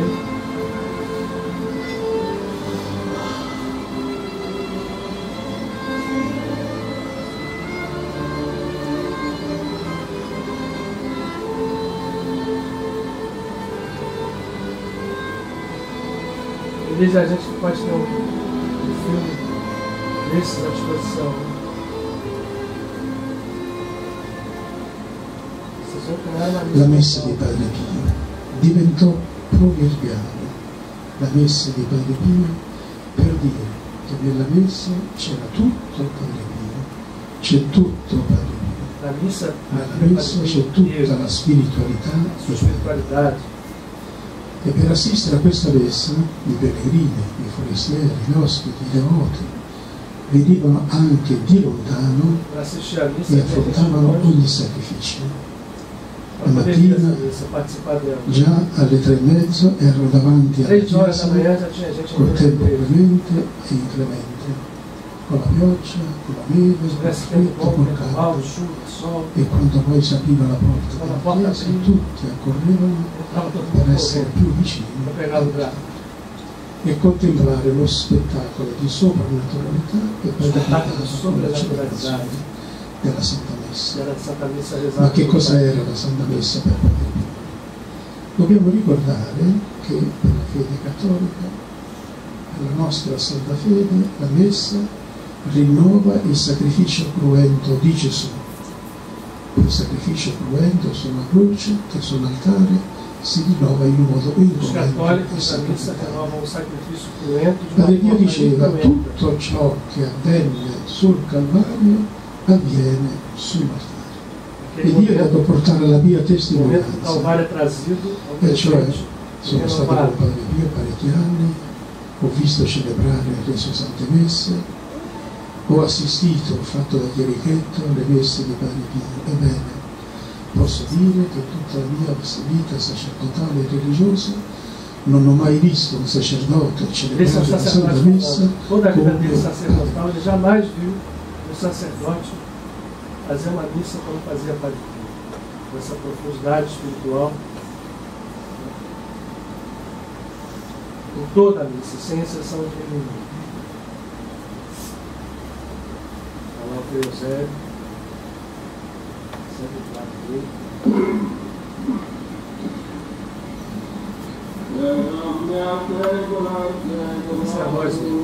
Feliz a gente que pode ter um filme desses à disposição. La messa di Padre Pio diventò proverbiale, la messa di Padre Pio, per dire che nella messa c'era tutto Padre Pio, c'è tutto Padre Pio, nella messa c'è tutta la spiritualità e per assistere a questa messa i pellegrini, i forestieri, gli ospiti, i devoti venivano anche di lontano e affrontavano ogni sacrificio. La mattina, già alle 3:30 ero davanti alla chiesa col tempo clemente e inclemente, con la pioggia, con la neve, col freddo, col caldo. E quando poi si apriva la porta della chiesa, tutti accorrevano per essere più vicini e contemplare lo spettacolo di soprannaturalità che poi diventa la celebrazione della Santa Messa. Ma che cosa era la Santa Messa per Padre Pio? Dobbiamo ricordare che per la fede cattolica, per la nostra Santa Fede, la Messa rinnova il sacrificio cruento di Gesù. Il sacrificio cruento sulla croce che sull'altare si rinnova in un modo incruento e sacramentale. Padre Pio diceva: tutto ciò che avvenne sul Calvario avviene sull'altare. E Dio è andato a portare la mia testimonianza, e cioè sono stato con Padre Pio parecchi anni, ho visto celebrare le sue sante messe, ho assistito, ho fatto da chierichetto alle messe di Padre Pio. Ebbene, posso dire che tutta la mia vita sacerdotale e religiosa non ho mai visto un sacerdote celebrare la Santa Messa come jamais viu o sacerdote fazer uma missa como fazia Padre Pio, com essa profundidade espiritual, em toda a missa, sem exceção de nenhum. Olá, o Eusébio, sempre do lado dele. Essa é a voz dele.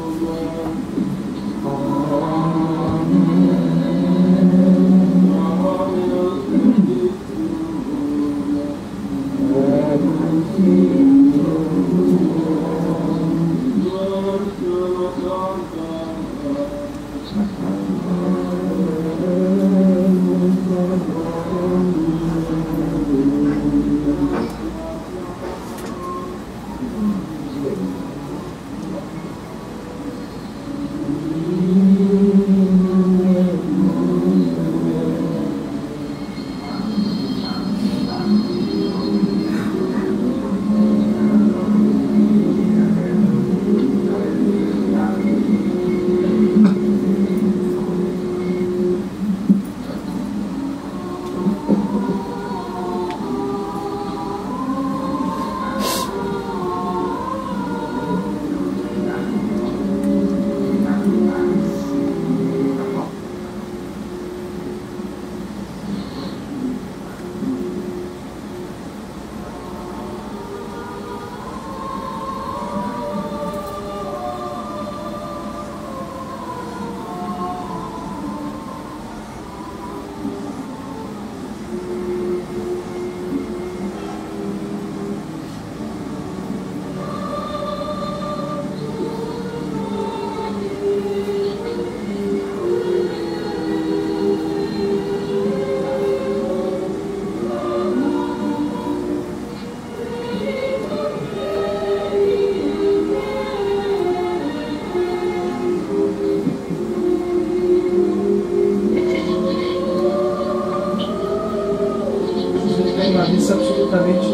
missa absolutamente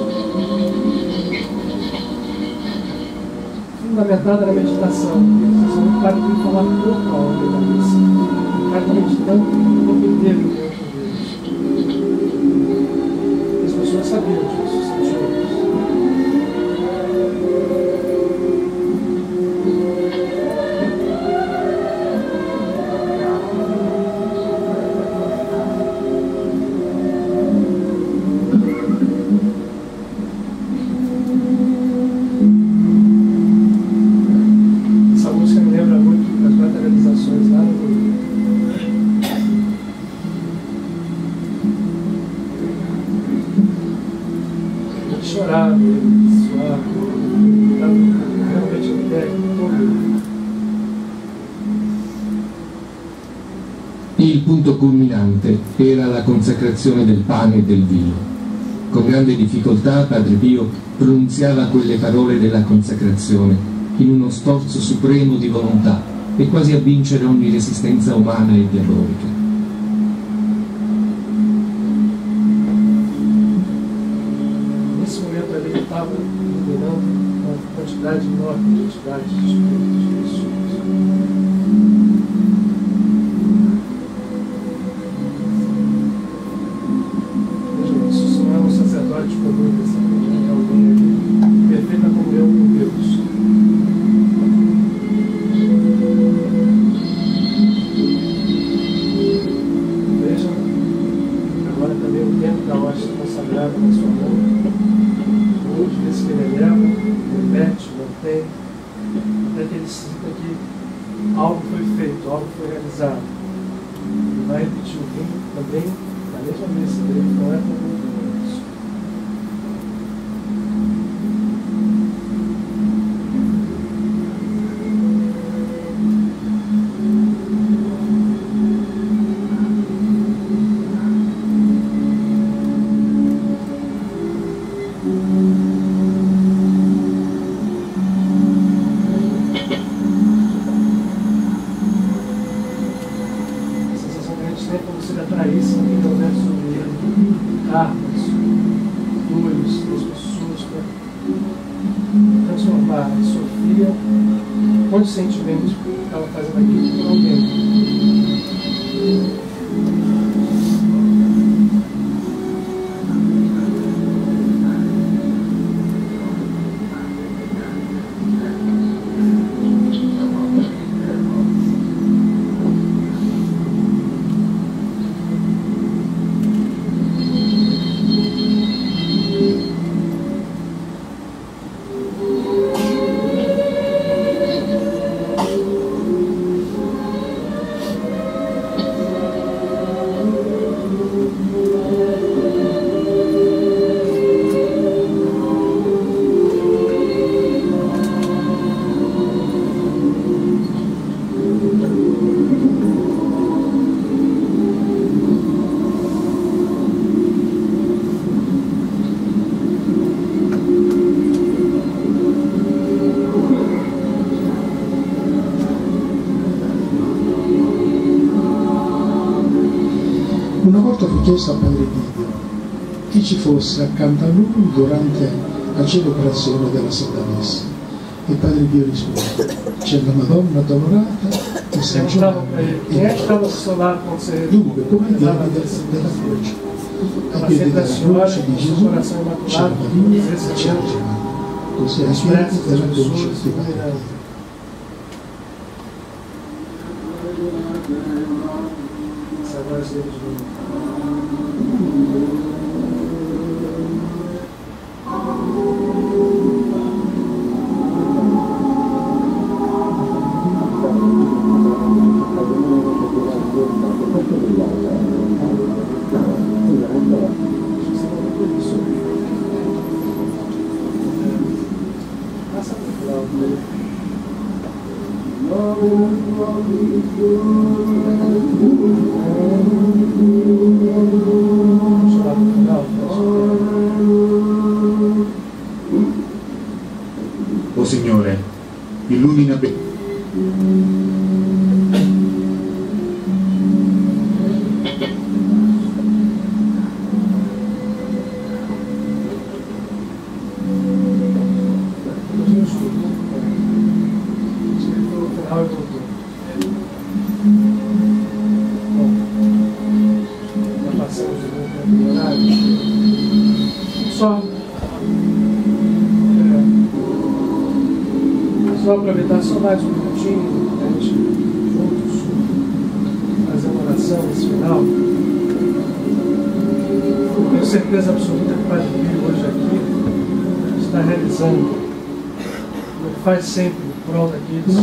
fundamentada na meditação. Você não pode falar pouco ao longo da missa. O cara está meditando o tempo inteiro com Deus. As pessoas sabiam disso, sentiam isso. Il punto culminante era la consacrazione del pane e del vino. Con grande difficoltà Padre Pio pronunziava quelle parole della consacrazione in uno sforzo supremo di volontà e quasi a vincere ogni resistenza umana e diabolica. Nesse momento ali ele estava dominando uma quantidade enorme de entidades de espíritos de Jesus. De comum, é alguém ali, perfeita comunhão com Deus. Veja, agora também o tempo da hóstia consagrada na sua mão. Hoje, vezes que ele eleva, repete, mantém, até que ele sinta que algo foi feito, algo foi realizado. Ele vai repetir o vinho também na mesma mesa dele, não é comum. Conscientemente, porque ela fazendo aquilo por alguém. Una volta ho chiesto a Padre Pio chi ci fosse accanto a lui durante la celebrazione della Santa Messa e Padre Pio risponde: c'è la Madonna Dolorata e San Giovanni e dunque come i piedi della croce, ai piedi della croce di Gesù c'è la Maria e c'è Giovanni, così ai piedi della croce di Padre. O Signore, illumina Só aproveitar só mais um minutinho, a gente juntos fazer uma oração nesse final. Eu tenho certeza absoluta que o Padre Pio hoje aqui está realizando o que faz sempre em prol daqueles que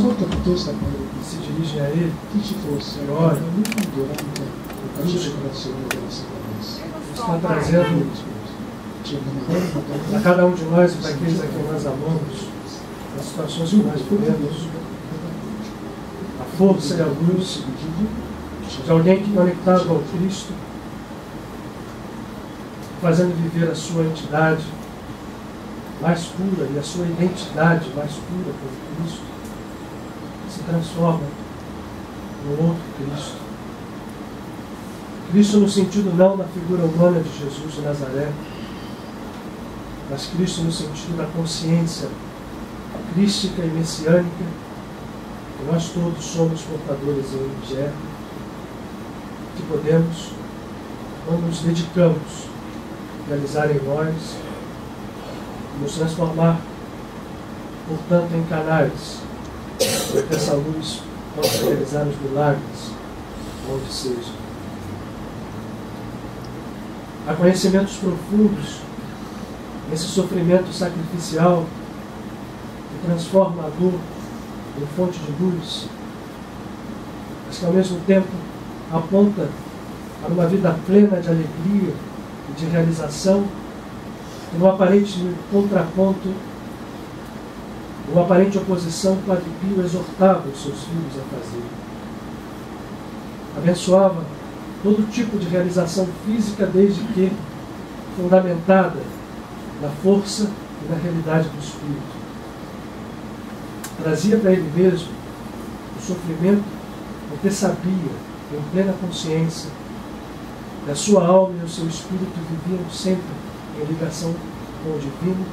se dirigem a ele, que oram, está trazendo a cada um de nós e para aqueles a quem nós amamos as situações que nós vivemos, a força e a luz de alguém que conectado ao Cristo, fazendo viver a sua entidade mais pura e a sua identidade mais pura com Cristo, se transforma no outro Cristo. Cristo no sentido não da figura humana de Jesus de Nazaré, mas Cristo no sentido da consciência crística e messiânica, que nós todos somos portadores em Ele, que podemos, quando nos dedicamos a realizar em nós, nos transformar, portanto, em canais, para que essa luz possa realizar os milagres, onde seja. Há conhecimentos profundos nesse sofrimento sacrificial que transforma a dor em fonte de luz, mas que ao mesmo tempo aponta para uma vida plena de alegria e de realização, e no aparente contraponto, numa aparente oposição, o Padre Pio exortava os seus filhos a fazer. Abençoava todo tipo de realização física, desde que fundamentada na força e na realidade do Espírito. Trazia para ele mesmo o sofrimento porque sabia, em plena consciência, que a sua alma e o seu espírito viviam sempre em ligação com o divino,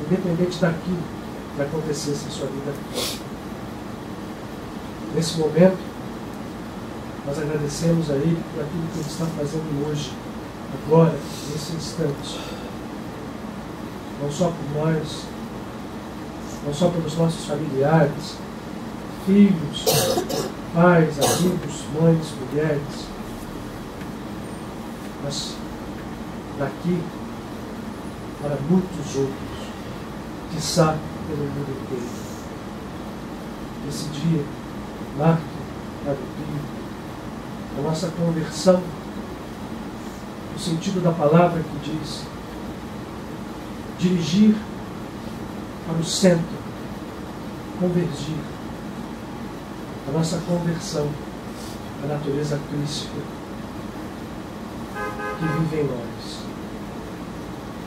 independente daquilo que acontecesse em sua vida. Nesse momento, nós agradecemos a Ele por aquilo que Ele está fazendo hoje, agora, nesse instante. Não só por nós, não só pelos nossos familiares, filhos, pais, amigos, mães, mulheres, mas daqui para muitos outros, quiçá pelo mundo inteiro. Esse dia marque, Padre Pio, a nossa conversão, no sentido da palavra que diz dirigir para o centro, convergir, a nossa conversão à natureza crística que vive em nós.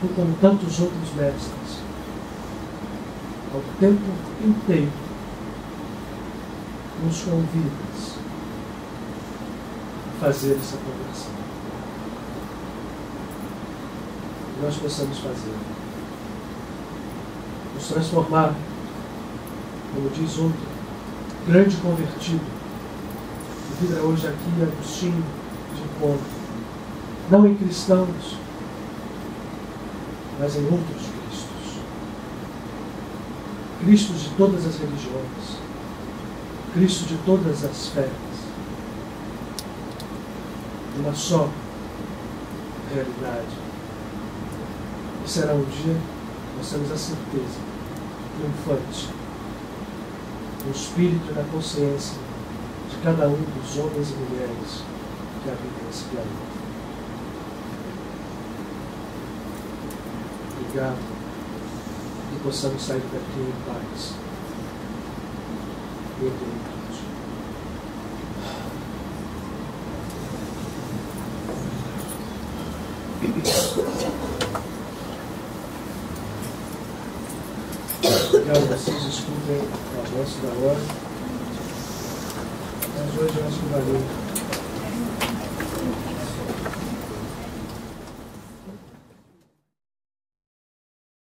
Tu, como tantos outros mestres, ao tempo inteiro nos convidas a fazer essa conversão. Que nós possamos fazer. Nos transformar, como diz outro grande convertido, que vive hoje aqui, Agostinho de Hipona, não em cristãos, mas em outros Cristos. Cristos de todas as religiões, Cristo de todas as fés, uma só realidade. E será um dia, nós temos a certeza, triunfante, no espírito e na consciência de cada um dos homens e mulheres que habitam nesse planeta. Obrigado, que possamos sair daqui em paz e em plenitude. Obrigado a vocês, escutem o avanço da hora. Mas hoje eu acho que valeu.